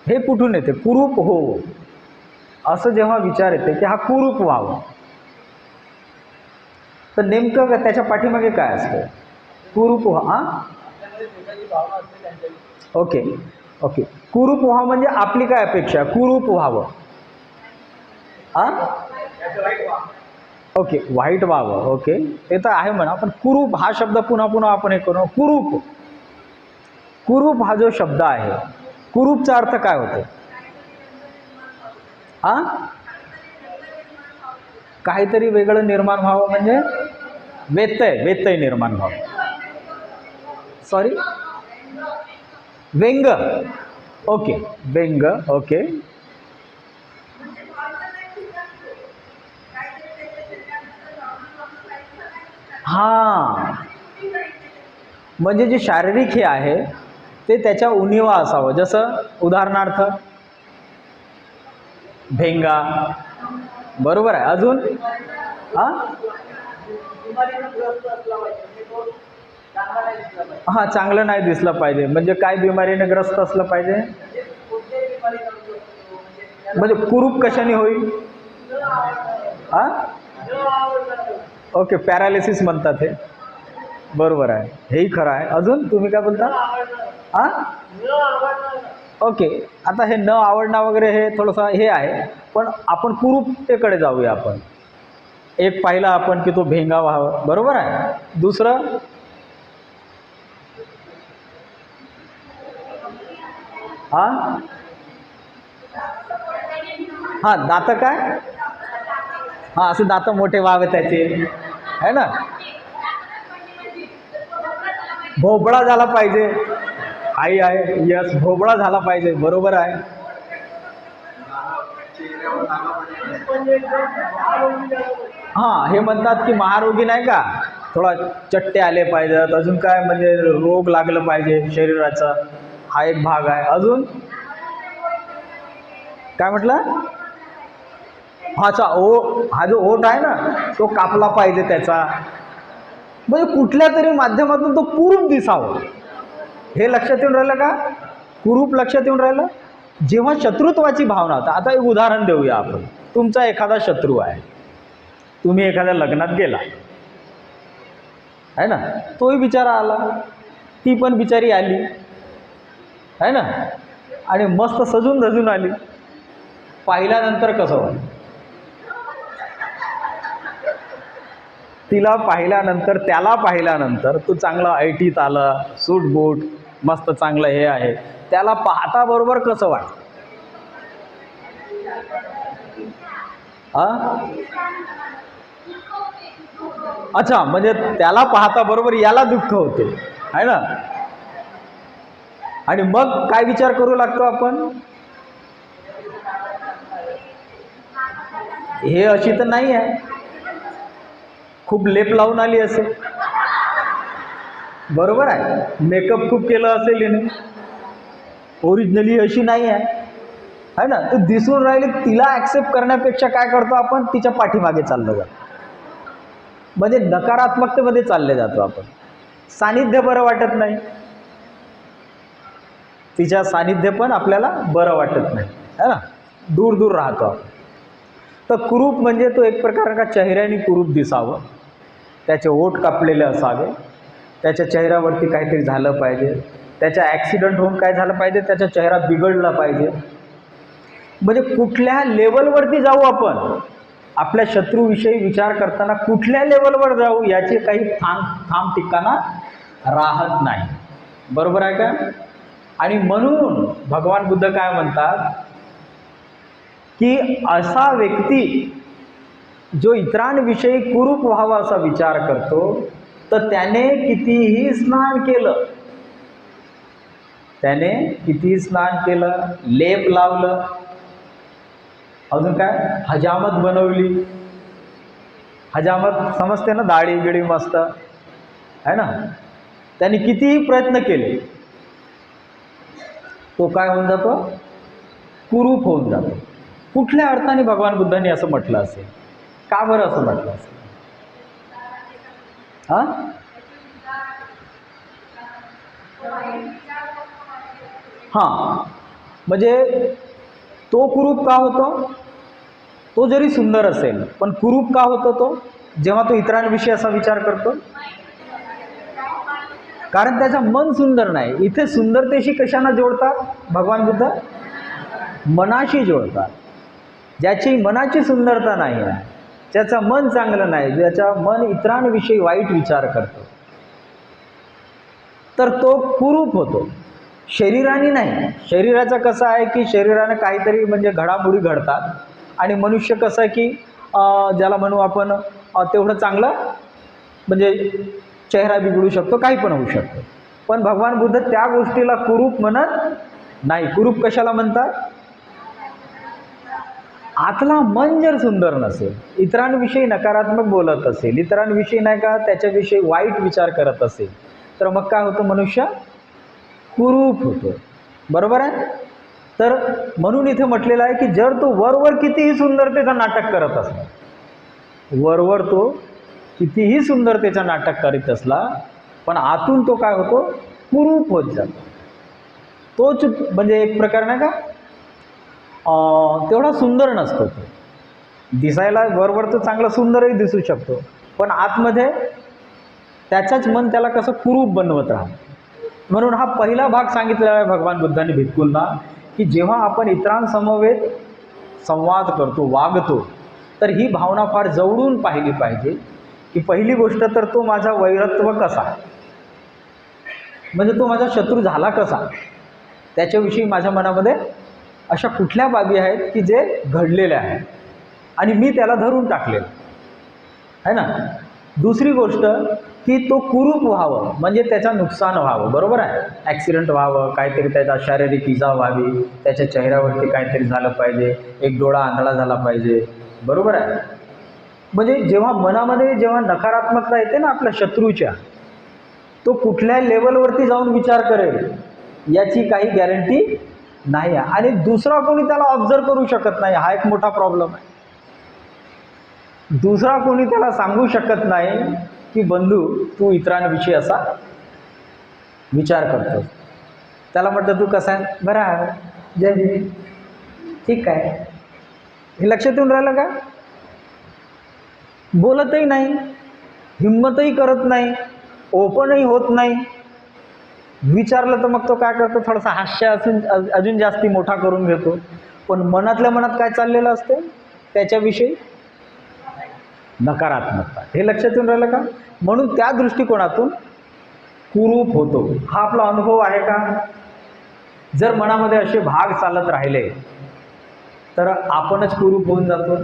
हे कुठून येते, कुरूप हो असं जेव्हा विचार येते की हा कुरूप व्हावं, तर नेमकं त्याच्या पाठीमागे काय असतं, कुरूप व्हा. ओके ओके, कुरूप व्हा म्हणजे आपली काय अपेक्षा, कुरूप व्हावं. हां ओके, वाईट व्हावं, ओके, ते तर आहे म्हणा. पण कुरूप हा शब्द पुन्हा पुन्हा आपण हे करू. कुरूप, कुरूप हा जो शब्द आहे, कुरूपचा अर्थ काय होतो, हां काहीतरी वेगळं निर्माण व्हावं म्हणजे व्यत्यय निर्माण व्हावं. सॉरी, व्यंग, ओके, व्यंग, ओके. हां, म्हणजे जे शारीरिक हे आहे ते त्याच्या उणिवा असावं. जसं उदाहरणार्थ भेंगा, बरोबर आहे. अजून हां हां चांगलं नाही दिसलं पाहिजे. म्हणजे काय बिमारीने ग्रस्त असलं पाहिजे, म्हणजे कुरूप कशाने होईल, हां ओके, पॅरालिसिस म्हणतात हे, बरोबर आहे, हेही खरं आहे. अजून तुम्ही काय बोलता, हां ओके. आता हे न आवडणं वगैरे हे थोडंसं हे आहे, पण आपण कुरूपतेकडे जाऊया. आपण एक पाहिलं आपण की तो भेंगा व्हावं, बरोबर आहे. दुसरं हां हां दात काय, हां, असे दात मोठे व्हावे त्याचे, है ना. भोबळा झाला पाहिजे. आई आहे, यस, भोबळा झाला पाहिजे, बरोबर आहे. हां, हे म्हणतात की महारोगी नाही का, थोडा चट्टे आले पाहिजेत, अजून काय म्हणजे रोग लागलं पाहिजे शरीराचा, हा एक भाग आहे. अजून काय म्हटलं, हाचा हा जो ओठ आहे ना तो कापला पाहिजे त्याचा, म्हणजे कुठल्या तरी माध्यमातून तो कुरूप दिसावं. हे लक्षात येऊन राहिलं का, कुरूप लक्षात येऊन राहिलं. जेव्हा शत्रुत्वाची भावना होता, आता एक उदाहरण देऊया आपण. तुमचा एखादा शत्रू आहे, तुम्ही एखाद्या लग्नात गेला आहे ना, तोही बिचारा आला, ती पण बिचारी आली आहे ना, आणि मस्त सजून धजून आली. पाहिल्यानंतर कसं वाटतं, तिला पाहिल्यानंतर, त्याला पाहिल्यानंतर, तो चांगला ऐटीत आला, सूट बूट मस्त चांगलं हे आहे, त्याला पाहता बरोबर कसं वाटतं. अच्छा, म्हणजे त्याला पाहता बरोबर याला दुःख होते आहे ना. आणि मग काय विचार करू लागतो आपण, हे अशी तर नाही आहे, खूप लेप लावून आली असेल, बरोबर आहे, मेकअप खूप केलं असेल हिने, ओरिजिनली अशी नाही आहे ना. तर दिसून राहिली, तिला ॲक्सेप्ट करण्यापेक्षा काय करतो आपण, तिच्या पाठीमागे चाललो जातो, म्हणजे नकारात्मकतेमध्ये चालले जातो आपण. सानिध्य बरं वाटत नाही, तिच्या सानिध्य पण आपल्याला बरं वाटत नाही है ना, दूर दूर राहतो आपण. तर कुरूप म्हणजे तो एक प्रकार का चेहऱ्याने कुरूप दिसावं, त्याचे ओठ कापलेले असावे, त्याच्या चेहऱ्यावरती काहीतरी झालं पाहिजे, त्याच्या ॲक्सिडेंट होऊन काय झालं पाहिजे, त्याचा चेहरा बिघडला पाहिजे. म्हणजे कुठल्या लेवलवरती जाऊ आपण, आपल्या शत्रूविषयी विचार करताना कुठल्या लेवलवर जाऊ याचे काही थांब ठिकाणा राहत नाही, बरोबर आहे का. आणि म्हणून भगवान बुद्ध काय म्हणतात की असा व्यक्ती जो इतरांविषयी कुरूप व्हावा असा विचार करतो, तर त्याने कितीही स्नान केलं, त्याने कितीही स्नान केलं, लेप लावलं, अजून काय हजामत बनवली, हजामत समजते ना, दाढी गिडी मस्त आहे ना, त्याने कितीही प्रयत्न केले, तो काय होऊन जातो, कुरूप होऊन जातो. कुठल्या अर्थाने भगवान बुद्धांनी असं म्हटलं असेल, का बरं असं म्हटलं असेल. हां, हां, म्हणजे तो कुरूप का होतो, तो जरी सुंदर असेल पण कुरूप का होतो तो, जेव्हा तो इतरांविषयी असा विचार करतो, कारण त्याचं मन सुंदर नाही. इथे सुंदरतेशी कशाला जोडतात भगवान बुद्ध, मनाशी जोडतात. ज्याची मनाची सुंदरता नाही आहे, ज्याचं मन चांगलं नाही, ज्याचं मन इतरांविषयी वाईट विचार करतो, तर तो कुरूप होतो. शरीराने नाही. शरीराचं कसं आहे की शरीरानं काहीतरी म्हणजे घडामोडी घडतात, आणि मनुष्य कसं आहे की ज्याला म्हणू आपण तेवढं चांगलं म्हणजे चेहरा बिघडू शकतो, काही पण होऊ शकतो. पण भगवान बुद्ध त्या गोष्टीला कुरूप म्हणत नाही. कुरूप कशाला म्हणतात, आतला मन जर सुंदर नसेल, इतरांविषयी नकारात्मक बोलत असेल, इतरांविषयी नाही का त्याच्याविषयी वाईट विचार करत असेल, तर मग काय होतं, मनुष्य कुरूप होतो, बरोबर आहे. तर म्हणून इथे म्हटलेलं आहे की जर तो वरवर कितीही सुंदरतेचं नाटक करत असला, वरवर तो कितीही सुंदरतेचं नाटक करीत असला, पण आतून तो काय होतो, कुरूप होत जातो. तोच म्हणजे एक प्रकार नाही का तेवढा सुंदर नसतो. तो दिसायला वरवर तो चांगला सुंदरही दिसू शकतो, पण आतमध्ये त्याचंच मन त्याला कसं कुरूप बनवत राहतं. म्हणून हा पहिला भाग सांगितलेला आहे भगवान बुद्धांनी भिक्खूंना, की जेव्हा आपण इतरांसमवेत संवाद करतो, वागतो, तर ही भावना फार जवळून पाहिली पाहिजे. की पहिली गोष्ट तर तो माझा वैरत्व कसा, म्हणजे तो माझा शत्रू झाला कसा, त्याच्याविषयी माझ्या मनामध्ये अशा कुठल्या बाबी आहेत की जे घडलेल्या आहेत. आणि मी त्याला धरून टाकलेलं आहे ना. दुसरी गोष्ट की तो कुरूप व्हावं म्हणजे त्याचं नुकसान व्हावं, बरोबर आहे. ॲक्सिडेंट व्हावं, काहीतरी त्याचा शारीरिक इजा व्हावी, त्याच्या चेहऱ्यावरती काहीतरी झालं पाहिजे, एक डोळा आंधळा झाला पाहिजे, बरोबर आहे. म्हणजे जेव्हा मनामध्ये जेव्हा नकारात्मकता येते ना आपल्या शत्रूच्या, तो कुठल्या लेवलवरती जाऊन विचार करेल याची काही गॅरंटी नाही आहे. आणि दुसरा कोणी त्याला ऑब्झर्व करू शकत नाही, हा एक मोठा प्रॉब्लेम आहे. दुसरा कोणी त्याला सांगू शकत नाही की बंधू तू इतरांविषयी असा विचार करतो. त्याला म्हटलं तू कसा आहे, बरं आहे, जय भीम, ठीक आहे. हे लक्षात येऊन राहिलं का? बोलतही नाही, हिंमतही करत नाही, ओपनही होत नाही. विचारलं तर मग तो काय करतो, थोडासा हास्य अजून जास्ती मोठा करून घेतो. पण मनातल्या मनात काय चाललेलं असते त्याच्याविषयी, नकारात्मकता. हे लक्षात येऊन राहिलं का? म्हणून त्या दृष्टिकोनातून कुरूप होतो. हा आपला अनुभव आहे का? जर मनामध्ये असे भाग चालत राहिले तर आपणच कुरूप होऊन जातो.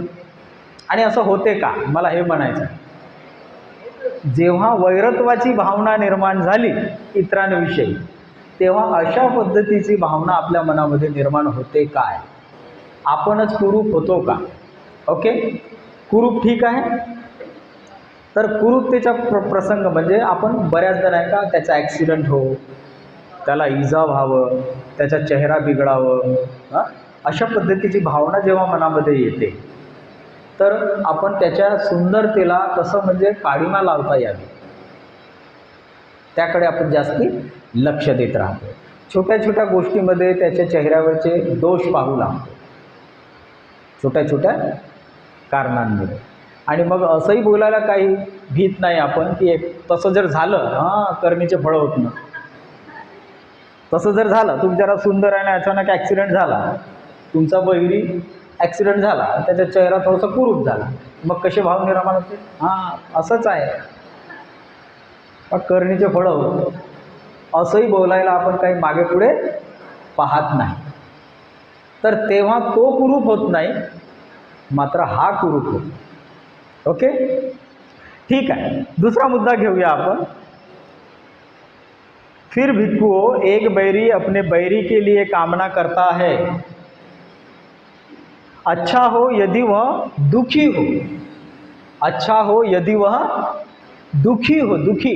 आणि असं होते का, मला हे म्हणायचं आहे. जेव्हा वैरत्वाची भावना निर्माण झाली इतरांविषयी, तेव्हा अशा पद्धतीची भावना आपल्या मनामध्ये निर्माण होते काय? आपणच कुरूप होतो का? ओके, कुरूप ठीक आहे. तर कुरूपतेचा प्रसंग म्हणजे आपण बऱ्याचदा नाही का त्याचा ॲक्सिडेंट हो, त्याला इजा व्हावं, त्याचा चेहरा बिघडावं, अशा पद्धतीची भावना जेव्हा मनामध्ये येते तर आपण त्याच्या सुंदरतेला कसं म्हणजे काळीमा लावता यावी त्याकडे आपण जास्ती लक्ष देत राहतो. छोट्या छोट्या गोष्टीमध्ये त्याच्या चेहऱ्यावरचे दोष पाहू लागतो, छोट्या छोट्या कारणांमध्ये. आणि मग असंही बोलायला काही भीत नाही आपण की एक तसं जर झालं, करणीचे फळ होत ना, तसं जर झालं, तुम्ही जरा सुंदर आहे ना अचानक ॲक्सिडेंट झाला, तुमचा बहिरी ॲक्सिडेंट झाला, त्याचा चेहरा थोडासा कुरूप झाला, मग कसे भाव निर्माण होते? असंच आहे, मग करणीचे फळं होतं. असंही बोलायला आपण काही मागे पुढे पाहत नाही. तर तेव्हा तो कुरूप होत नाही, मात्र हा कुरूप होतो. ओके, ठीक आहे. दुसरा मुद्दा घेऊया आपण. फिर भिक्षुओं, एक बैरी अपने बैरी के लिए कामना करता है, अच्छा हो यदि वह दुखी हो, अच्छा हो यदि वह दुखी हो, दुखी,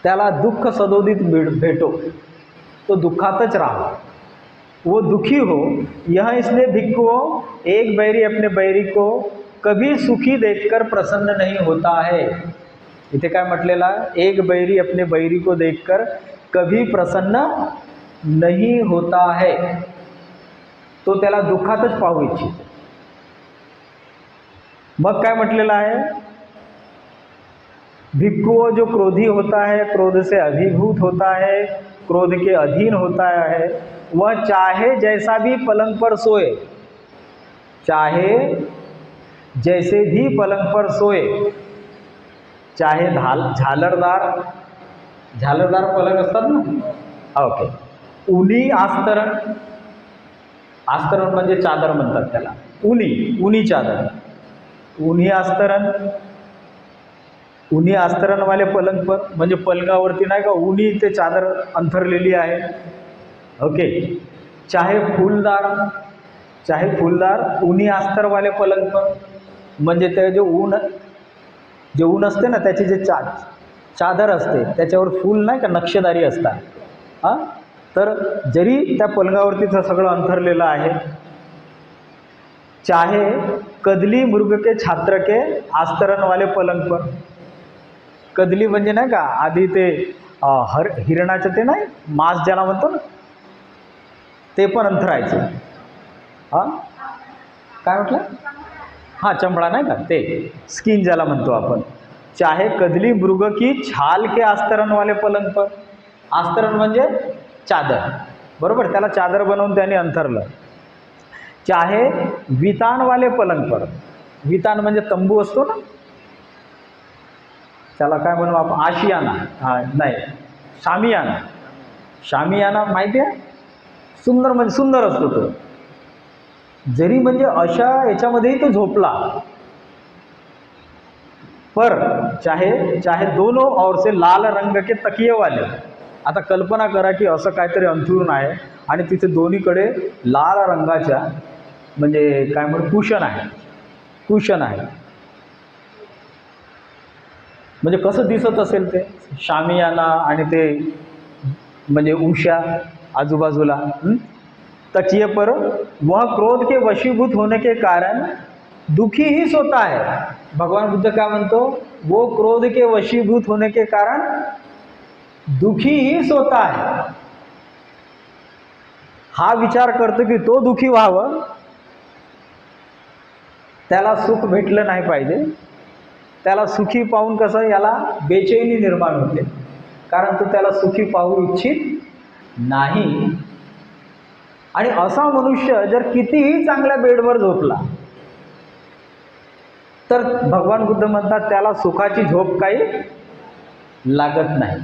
त्याला दुःख सदोदित भेटो, तो दुःखातच राहा, वो दुखी हो. यह इसलिए भिक्षुओं, एक बैरी अपने बैरी को कभी सुखी देखकर प्रसन्न नहीं होता है. इथे काय म्हटलेला, एक बैरी अपने बैरी को देखकर कभी प्रसन्न नहीं होता है. तो त्याला दुःखातच पाहू इच्छितो. मग काय म्हटलेलं आहे, भिक्षुओं जो क्रोधी होता है, क्रोध से अभिभूत होता है, क्रोध के अधीन होता है, वह चाहे जैसा भी पलंग पर सोए, चाहे जैसे भी पलंग पर सोए, चाहे झालरदार पलंग असतात ना, ओके, उनी आस्तरण, आस्तरण म्हणजे चादर म्हणतात त्याला, उनी चादर, उनी आस्तरण वाले पलंग पर, म्हणजे पलंगावरती नाही का उनी ते चादर अंथरलेली आहे. ओके, चाहे फूलदार उनी अस्तर वाले पलंग पर, म्हणजे ते जे ऊन असते ना त्याची जे चादर असते त्याच्यावर फूल नाही का नक्षीदारी असतात. तर जरी त्या पलंगावरती सगळं अंथरलेलं आहे. चाहे कदली मृग के छात्र के आस्तरण वाले पलंग पर, कदली म्हणजे नाही का आधी ते हिरणाचं ते नाही मांस ज्याला म्हणतो ना, ते पण अंथरायचं. काय म्हटलं, चमडा नाही का, ते स्किन ज्याला म्हणतो आपण. चाहे कदली मृग की छाल के आस्तरण वाले पलंग पर, आस्तरण म्हणजे चादर, बरोबर, त्याला चादर बनवून त्याने अंथरलं. चाहे वितान वाले पलंग पर, वितान म्हणजे तंबू असतो ना, त्याला काय म्हणू आपण, आशियाना, नाही शामियाना माहिती आहे, सुंदर म्हणजे सुंदर असतो तो. जरी म्हणजे अशा याच्यामध्येही तो झोपला, पर चाहे चाहे दोनों और से लाल रंग के तकिये वाले. आता कल्पना करा की असं काहीतरी अंथरूण आहे आणि तिथे दोन्हीकडे लाल रंगाच्या म्हणजे काय म्हणू कुशन आहे, कुशन आहे. म्हणजे कसं दिसत असेल ते शामियाना आणि ते म्हणजे उषा आजूबाजूला. तकिए पर वह क्रोध के वशीभूत होने के कारण दुखी ही सोता है. भगवान बुद्ध काय म्हणतो, वो क्रोध के वशीभूत होने के कारण दुखी ही सोता है. हा विचार करतो की तो दुखी व्हावं, त्याला सुख भेटलं नाही पाहिजे, त्याला सुखी पाहून कसं याला बेचैनी निर्माण होते, कारण तो त्याला सुखी पाहू इच्छित नाही. आणि असा मनुष्य जर कितीही चांगल्या बेडवर झोपला तर भगवान बुद्ध म्हणतात त्याला सुखाची झोप काही लागत नाही.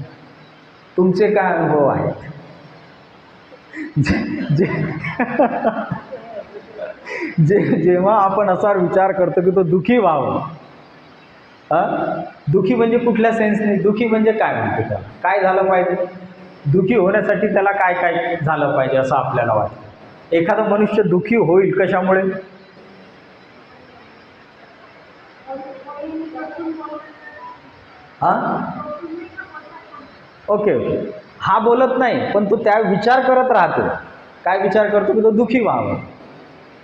तुमचे काय अनुभव आहेत? जेव्हा आपण असा विचार करतो की तो दुखी व्हावं, दुखी म्हणजे कुठल्या सेन्सने दुखी म्हणजे काय म्हणते, त्याला काय झालं पाहिजे, दुखी होण्यासाठी त्याला काय काय झालं पाहिजे असं आपल्याला वाटतं. एखादा मनुष्य दुखी होईल कशामुळे? ओके, हा बोलत नाही पण तो त्या विचार करत राहतो. काय विचार करतो की तो दुखी व्हावं.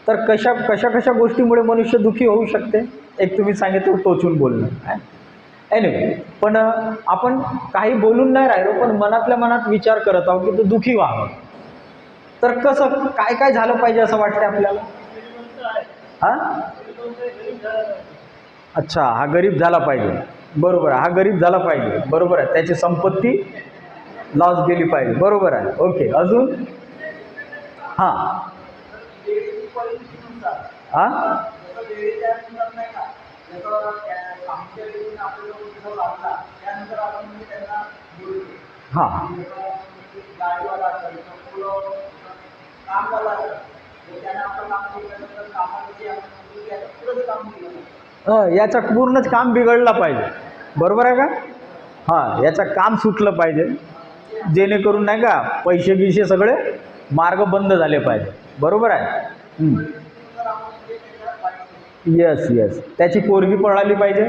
तर कशा कशा कशा गोष्टीमुळे मनुष्य दुखी होऊ शकते? एक तुम्ही सांगितलं टोचून बोलणं. एनिवे, पण आपण काही बोलून नाही राहिलो पण मनातल्या मनात विचार करत आहोत की तो दुखी व्हावं. तर कसं काय काय झालं पाहिजे असं वाटतं आपल्याला? अच्छा, हा गरीब झाला पाहिजे, बरोबर आहे, हा गरीब झाला पाहिजे, बरोबर आहे, त्याची संपत्ती लॉस गेली पाहिजे, बरोबर आहे. ओके, अजून? हां हां हां याचं पूर्णच काम बिघडलं पाहिजे, बरोबर आहे का? हां, याचं काम सुटलं पाहिजे, जेणेकरून नाही का पैसे गिसे सगळे मार्ग बंद झाले पाहिजे, बरोबर आहे. येस येस, त्याची पोरगी पळाली पाहिजे.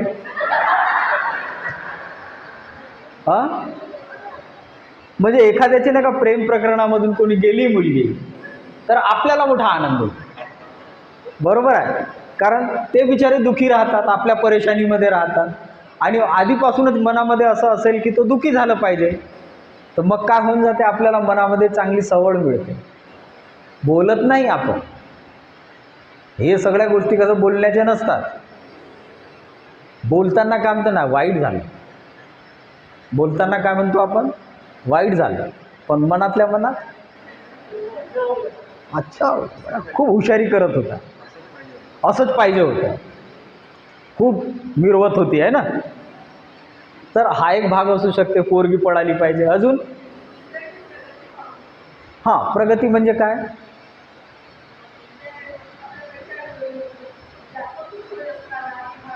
हां, म्हणजे एखाद्याची नाही का प्रेम प्रकरणामधून कोणी गेली मुलगी तर आपल्याला मोठा आनंद होतो, बरोबर आहे. कारण ते बिचारे दुखी राहतात, आपल्या परेशानीमध्ये राहतात आणि आधीपासूनच मनामध्ये असं असेल की तो दुखी झालं पाहिजे, तर मग काय होऊन जाते, आपल्याला मनामध्ये चांगली सवड मिळते, बोलत नाही आपण. हे सगळ्या गोष्टी कसं बोलण्याच्या नसतात. बोलताना काय म्हणतो ना, वाईट झालं, बोलताना काय म्हणतो आपण, वाईट झालं, पण मनातल्या मनात अच्छा खूप हुशारी करत होता, असंच पाहिजे होतं, खूप मिरवत होती आहे ना. तर हा एक भाग असू शकते, पोरगी पळाली पाहिजे. अजून? हां, प्रगती म्हणजे काय?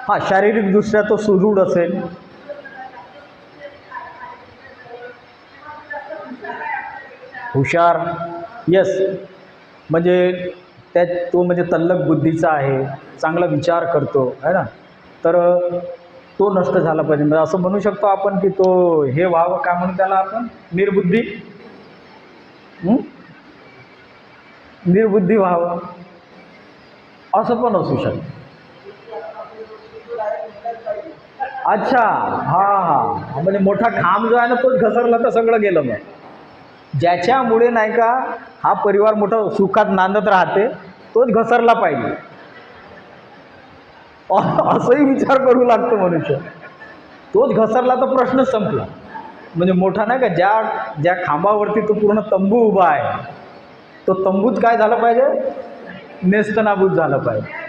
हां, शारीरिकदृष्ट्या तो सुदृढ असेल, हुशार. यस, म्हणजे त्यात तो म्हणजे तल्लख बुद्धीचा आहे, चांगला विचार करतो आहे ना. तर तो नष्ट झाला पाहिजे. म्हणजे असं म्हणू शकतो आपण की तो हे व्हावं, काय म्हणू त्याला आपण, निर्बुद्धी, निर्बुद्धी व्हावं, असं पण असू शकतं. अच्छा, हां हां, म्हणजे मोठा खांब जो आहे ना तोच घसरला तर सगळं गेलं. मग ज्याच्यामुळे नाही का हा परिवार मोठा सुखात नांदत राहते तोच घसरला पाहिजे, असंही विचार करू लागतो मनुष्य. तोच घसरला तर प्रश्नच संपला. म्हणजे मोठा नाही का, ज्या ज्या खांबावरती तो पूर्ण तंबू उभा आहे तो तंबूच काय झाला पाहिजे, नेस्तनाबूत झालं पाहिजे.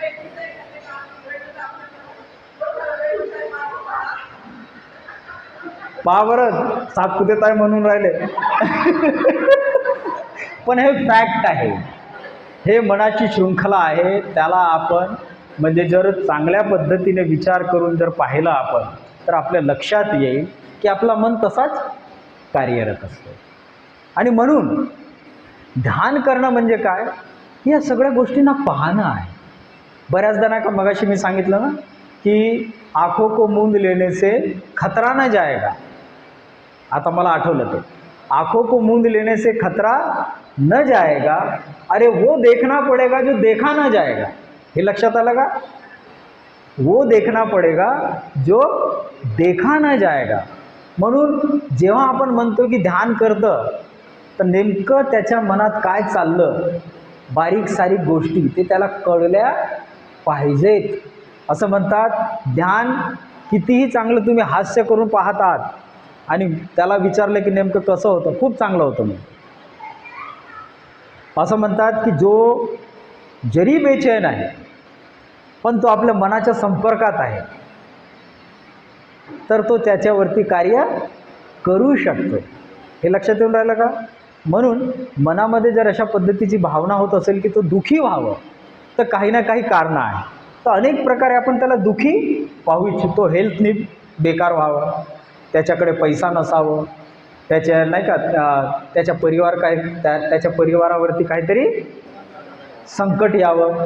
पहा बरं, सातपुतेत आहे म्हणून राहिले. पण हे फॅक्ट आहे, हे मनाची शृंखला आहे. त्याला आपण म्हणजे जर चांगल्या पद्धतीने विचार करून जर पाहिलं आपण, तर आपल्या लक्षात येईल की आपलं मन तसाच कार्यरत असतं. आणि म्हणून ध्यान करणं म्हणजे काय, या सगळ्या गोष्टींना पाहणं आहे. बऱ्याचदा नाही का मगाशी मी सांगितलं ना की आंखों को मूंद लेने से खतरा न जाएगा. आता मला आठवलं ते, आंखों को मूंद लेने से खतरा न जाएगा, अरे वो देखना पड़ेगा जो देखा न जाएगा. हे लक्षात आलं का? वो देखना पड़ेगा जो देखा न जाएगा. म्हणून जेव्हा आपण म्हणतो की ध्यान करतं, तर नेमकं त्याच्या मनात काय चाललं, बारीक सारीक गोष्टी ते त्याला कळल्या पाहिजेत. असं म्हणतात, ध्यान कितीही चांगलं तुम्ही हास्य करून पाहतात आणि त्याला विचारलं की नेमकं कसं होतं, खूप चांगलं होतं. मग असं म्हणतात की जो जरी बेचैन आहे पण तो आपल्या मनाच्या संपर्कात आहे, तर तो त्याच्यावरती कार्य करू शकतो. हे लक्षात येऊन राहिलं का? म्हणून मनामध्ये जर अशा पद्धतीची भावना होत असेल की तो दुःखी व्हावं, तर काही ना काही कारणं आहे. तर अनेक प्रकारे आपण त्याला दुःखी पाहू इच्छितो. हेल्थनी बेकार व्हावं, त्याच्याकडे पैसा नसावं, त्याच्या नाही का त्याच्या त्याच्या परिवारावरती काहीतरी संकट यावं.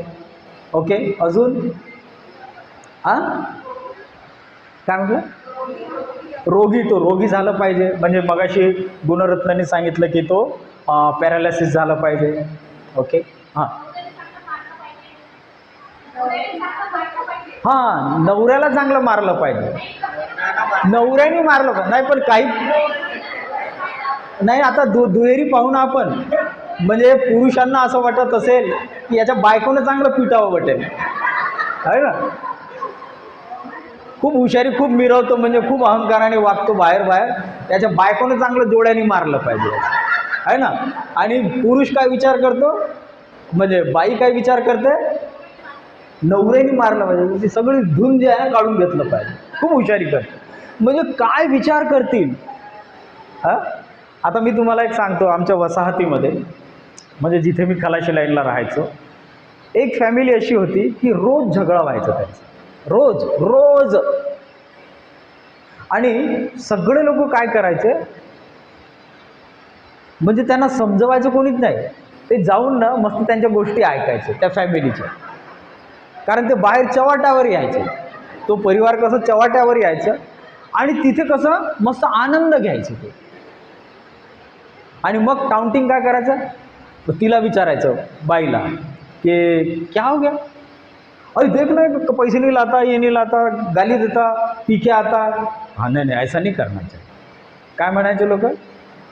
ओके, अजून काय म्हटलं, रोगी झालं पाहिजे. म्हणजे मगाशी गुणरत्नाने सांगितलं की तो पॅरालिसिस झालं पाहिजे. ओके, हां नवऱ्याला चांगलं मारलं पाहिजे, नवऱ्याने मारलं पाहिजे. नाही पण काही नाही, आता दुहेरी पाहू ना आपण. म्हणजे पुरुषांना असं वाटत असेल की याच्या बायकोनं चांगलं पिटावं वाटेल, आहे ना. खूप हुशारी खूप मिरवतो, म्हणजे खूप अहंकाराने वागतो बाहेर त्याच्या बायकोनं चांगलं जोड्याने मारलं पाहिजे, आहे ना. आणि पुरुष काय विचार करतो, म्हणजे बाई काय विचार करते, नवऱ्याने मारलं पाहिजे, ती सगळी धून जी आहे काढून घेतलं पाहिजे. खूप हुशारी करते. म्हणजे काय विचार करतील. आता मी तुम्हाला एक सांगतो, आमच्या वसाहतीमध्ये म्हणजे जिथे मी खलाशी लाईनला राहायचो, एक फॅमिली अशी होती की रोज झगडा व्हायचा त्यांचा, रोज. आणि सगळे लोक काय करायचे, म्हणजे त्यांना समजवायचं कोणीच नाही, ते जाऊन ना मस्त त्यांच्या गोष्टी ऐकायचे त्या फॅमिलीच्या. कारण ते बाहेर चव्हाट्यावर यायचे, तो परिवार कसं चव्हाट्यावर यायचं आणि तिथे कसं मस्त आनंद घ्यायचे ते. आणि मग काउंटिंग काय करायचं, तिला विचारायचं बाईला कि क्या हो गया, अरे देख ना पैसे नहीं लाता, ये नहीं लाता, गाली देता, पी के आता. हाँ नहीं ऐसा नहीं करना चाहिए. काय म्हणायचे लोक,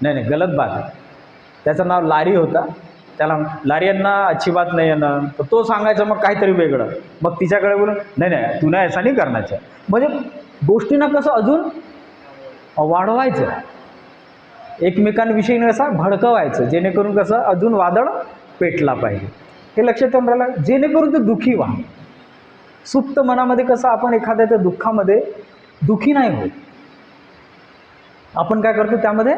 नाही गलत बात आहे. त्याचं नाव लारी होता, त्याला लारी यांना अच्छी बात नाही आहे ना, तर तो सांगायचा मग काहीतरी वेगळं. मग तिच्याकडे बोलून नाही तुला ऐसा नाही करना चाहिए. म्हणजे गोष्टींना कसं अजून वाढवायचं, एकमेकांविषयी कसं भडकवायचं, जेणेकरून कसं अजून वादळ पेटला पाहिजे. हे लक्षात येऊन राहिलं, जेणेकरून ते दुःखी व्हा. सुप्त मनामध्ये कसं आपण एखाद्याच्या दुःखामध्ये दुःखी नाही होत, आपण काय करतो त्यामध्ये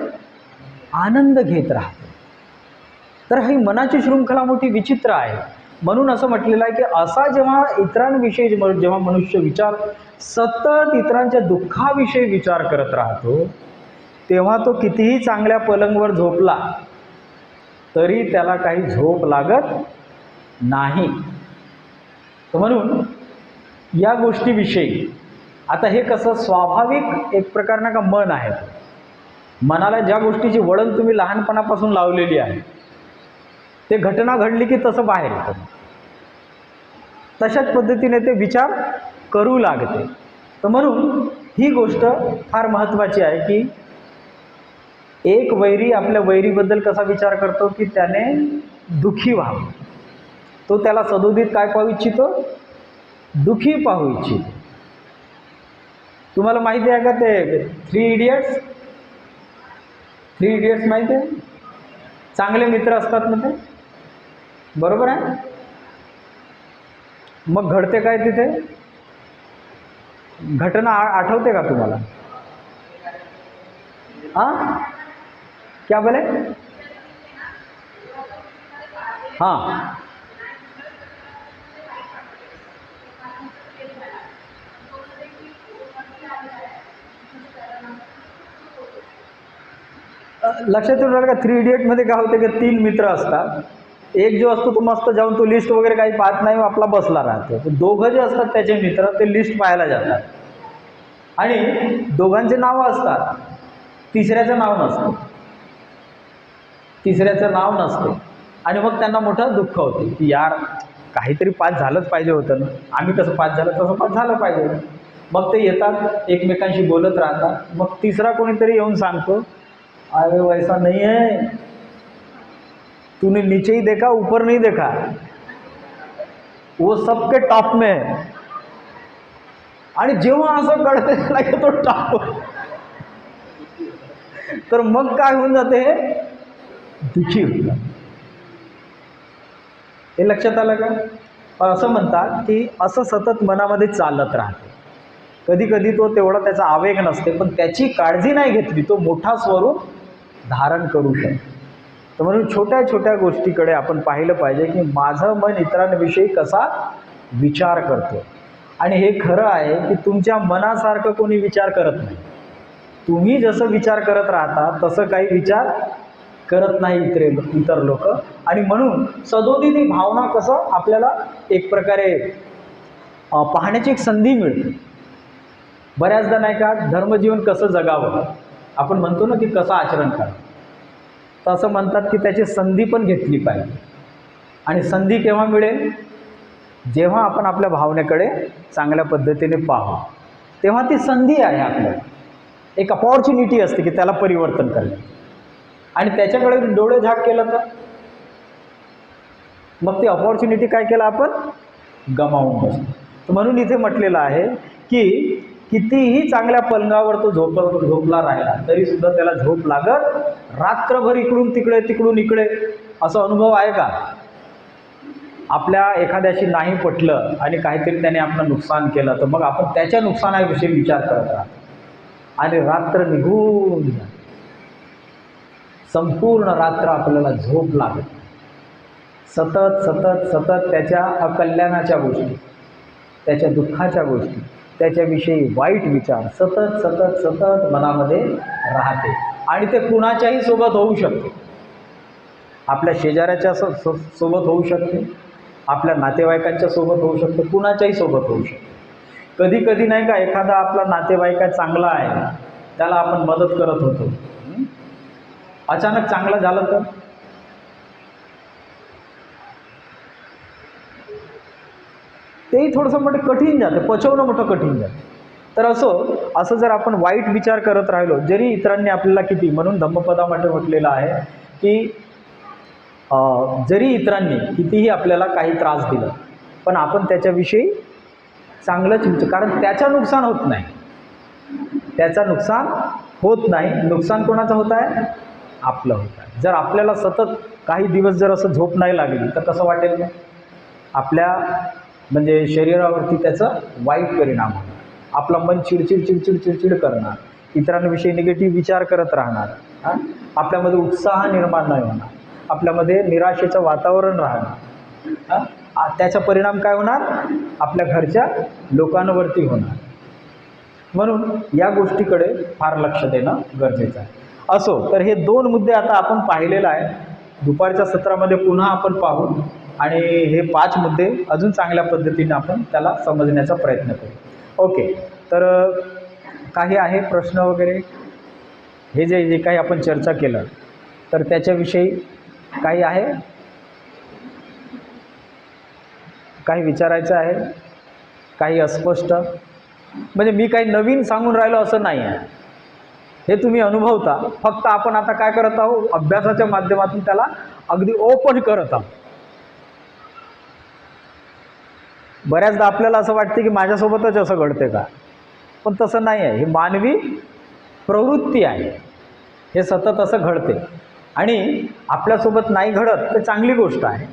आनंद घेत राहतो. तर ही मनाची शृंखला मोठी विचित्र आहे. म्हणून असं म्हटलेलं आहे की असा जेव्हा इतरांविषयी जेव्हा मनुष्य विचार सतत इतरांच्या दुःखाविषयी विचार करत राहतो, तेव्हा तो कितीही चांगल्या पलंगवर झोपला तरी त्याला काही झोप लागत नाही. तर म्हणून या गोष्टीविषयी आता हे कसं स्वाभाविक एक प्रकारनं का मन आहे, मनाला ज्या गोष्टीची वळण तुम्ही लहानपणापासून लावलेली आहे, ते घटना घडली की तसं बाहेर येतं, तशाच पद्धतीने ते विचार करू लागते. तर म्हणून ही गोष्ट फार महत्त्वाची आहे की एक वैरी आपल्या वैरीबद्दल कसा विचार करतो की त्याने दुःखी व्हावं, तो त्याला सदोदित काय पाहू इच्छितो, दुःखी पाहू इच्छितो. तुम्हाला माहिती आहे का ते थ्री इडियट्स माहिती आहे, चांगले मित्र असतात ना ते, बरोबर आहे. मग घडते काय तिथे, घटना आठवते का तुम्हाला? क्या बोले? हां, लक्षात येऊन राहिलं का 3 इडियटमध्ये काय होते की 3 मित्र असतात. एक जो असतो तो मस्त जाऊन तो लिस्ट वगैरे काही पाहत नाही, आपला बसला राहतो. तर दोघं जे असतात त्याचे मित्र ते लिस्ट पाहायला जातात आणि दोघांचे नावं असतात, तिसऱ्याचं नाव नसतं. तिसऱ्याचं नाव नसते आणि मग त्यांना मोठं दुःख होते की यार काहीतरी पास झालंच पाहिजे होतं ना, आम्ही कसं पास झालं तसं पास झालं पाहिजे होतं. मग ते येतात एकमेकांशी बोलत राहतात. मग तिसरा कोणीतरी येऊन सांगतो, अरे वैसा नहीं है, तूने नीचे ही देखा ऊपर नहीं देखा, वो सबके टॉप में है. आणि जेव्हा असं कळते त्याला की तो टॉप, तर मग काय होऊन जाते, दुःखी होतात. हे लक्षात आलं का? असं म्हणतात की असं सतत मनामध्ये चालत राहते. कधी कधी तो तेवढा त्याचा आवेग नसते, पण त्याची काळजी नाही घेतली तो मोठा स्वरूप धारण करू शकतो. तर म्हणून छोट्या छोट्या गोष्टीकडे आपण पाहिलं पाहिजे की माझं मन इतरांविषयी कसा विचार करतो. आणि हे खरं आहे की तुमच्या मनासारखं कोणी विचार करत नाही. तुम्ही जसं विचार करत राहता तसं काही विचार करत नाही इतर लोक. आणि म्हणून सदोदित ही भावना कसं आपल्याला एक प्रकारे पाहण्याची एक संधी मिळते. बऱ्याचदा नाही का धर्मजीवन कसं जगावं आपण म्हणतो ना की कसं आचरण करावं, तर असं म्हणतात की त्याची संधी पण घेतली पाहिजे. आणि संधी केव्हा मिळेल, जेव्हा आपण आपल्या भावनेकडे चांगल्या पद्धतीने पाहू, तेव्हा ती संधी आहे आपल्याला, एक अपॉर्च्युनिटी असते की त्याला परिवर्तन करण्याची. आणि त्याच्याकडे डोळे झाक केलं तर मग ती अपॉर्च्युनिटी काय केलं आपण गमावून बसतो. तर म्हणून इथे म्हटलेलं आहे की कितीही चांगल्या पलंगावर तो झोपला राहिला तरी सुद्धा त्याला झोप लागत, रात्रभर इकडून तिकडे तिकडून इकडे. असा अनुभव आहे का? आपल्या एखाद्याशी नाही पटलं आणि काहीतरी त्याने आपलं नुकसान केलं तर मग आपण त्याच्या नुकसानाविषयी विचार करत राहतो आणि रात्र निघून जाते, संपूर्ण रात्र आपल्याला झोप लागत. सतत सतत सतत त्याच्या अकल्याणाच्या गोष्टी, त्याच्या दुःखाच्या गोष्टी, त्याच्याविषयी वाईट विचार सतत सतत सतत मनामध्ये राहते. आणि ते कुणाच्याही सोबत होऊ शकते, आपल्या शेजाऱ्याच्या सोबत होऊ शकते, आपल्या नातेवाईकांच्या सोबत होऊ शकते, कुणाच्याही सोबत होऊ शकते. कधी कधी नाही का एखादा आपला नातेवाईक चांगला आहे, त्याला आपण मदत करत होतो, अचानक चांगलं झालं तर तेही थोडंसं मोठं कठीण जातं, पचवणं मोठं कठीण जातं. तर असं जर आपण वाईट विचार करत राहिलो, जरी इतरांनी आपल्याला किती, म्हणून धम्मपदामध्ये म्हटलेलं आहे की जरी इतरांनी कितीही आपल्याला काही त्रास दिला पण आपण त्याच्याविषयी चांगलंच विचार, कारण त्याचं नुकसान होत नाही, त्याचं नुकसान होत नाही. नुकसान कोणाचं होत आहे? आपलं होत आहे. जर आपल्याला सतत काही दिवस जर असं झोप नाही लागली तर कसं वाटेल मग? आपल्या म्हणजे शरीरावरती त्याचा वाईट परिणाम होणार. आपलं मन चिडचिड चिडचिड चिडचिड करणार, इतरांविषयी निगेटिव्ह विचार करत राहणार, आपल्यामध्ये उत्साह निर्माण नाही होणार, आपल्यामध्ये निराशेचं वातावरण राहणार. त्याचा परिणाम काय होणार? आपल्या घरच्या लोकांवरती होणार. म्हणून या गोष्टीकडे फार लक्ष देणं गरजेचं आहे. असो, तर हे 2 मुद्दे आता आपण पाहिलेलं आहे. दुपारच्या सत्रामध्ये पुन्हा आपण पाहू आणि हे 5 मुद्दे अजून चांगल्या पद्धतीने आपण त्याला समजण्याचा प्रयत्न करू. ओके, तर काही आहे प्रश्न वगैरे? हे जे काही आपण चर्चा केलं तर त्याच्याविषयी काही आहे, काही विचारायचं आहे, काही अस्पष्ट? म्हणजे मी काही नवीन सांगून राहिलो असं नाही आहे, हे तुम्ही अनुभवता. फक्त आपण आता काय करत आहोत, अभ्यासाच्या माध्यमातून त्याला अगदी ओपन करत आहोत. बऱ्याचदा आपल्याला असं वाटते की माझ्यासोबतच असं घडते का, पण तसं नाही आहे. ही मानवी प्रवृत्ती आहे, हे सतत असं घडते आणि आपल्यासोबत नाही घडत तर चांगली गोष्ट आहे.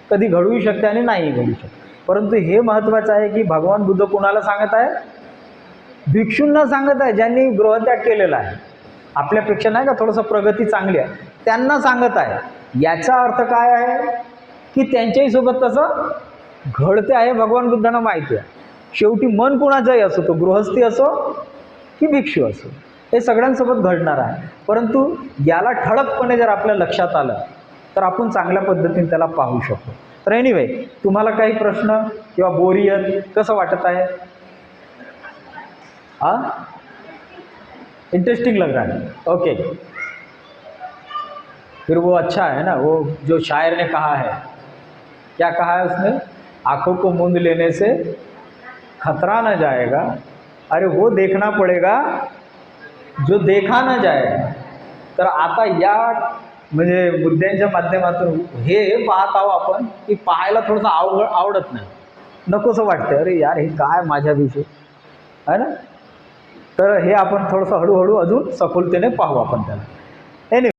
कधी घडूही शकते आणि नाही घडू शकते. परंतु हे महत्त्वाचं आहे की भगवान बुद्ध कोणाला सांगत आहे? भिक्षूंना सांगत आहे, ज्यांनी गृहत्याग केलेला आहे. आपल्यापेक्षा नाही का थोडंसं प्रगती चांगली आहे त्यांना सांगत आहे. याचा अर्थ काय आहे की त्यांच्याही सोबत तसं घडते आहे. भगवान बुद्धांना माहिती आहे. शेवटी मन कोणाचंही असो, तो गृहस्थी असो की भिक्षू असो, हे सगळ्यांसोबत घडणार आहे. परंतु याला ठळकपणे जर आपल्या लक्षात आलं तर आपण चांगल्या पद्धतीने त्याला पाहू शकतो. तर एनिवे, तुम्हाला काही प्रश्न किंवा बोरियत कसं वाटत आहे? हाँ, इंटरेस्टिंग लग रहा है. ओके, फिर वो अच्छा है ना, वो जो शायर ने कहा है, क्या कहा है उसने? आंखों को मूंद लेने से खतरा न जाएगा, अरे वो देखना पड़ेगा जो देखा न जाएगा. तर आता या म्हणजे मुद्द्यांच्या माध्यमातून हे पाहत आहो आपण की पाहायला थोडंसं आवडत नाही, नकोसं वाटतं, अरे यार हे काय माझ्याविषयी आहे ना. तर हे आपण थोडंसं हळूहळू अजून सखोलतेने पाहू आपण त्याला. एनिवे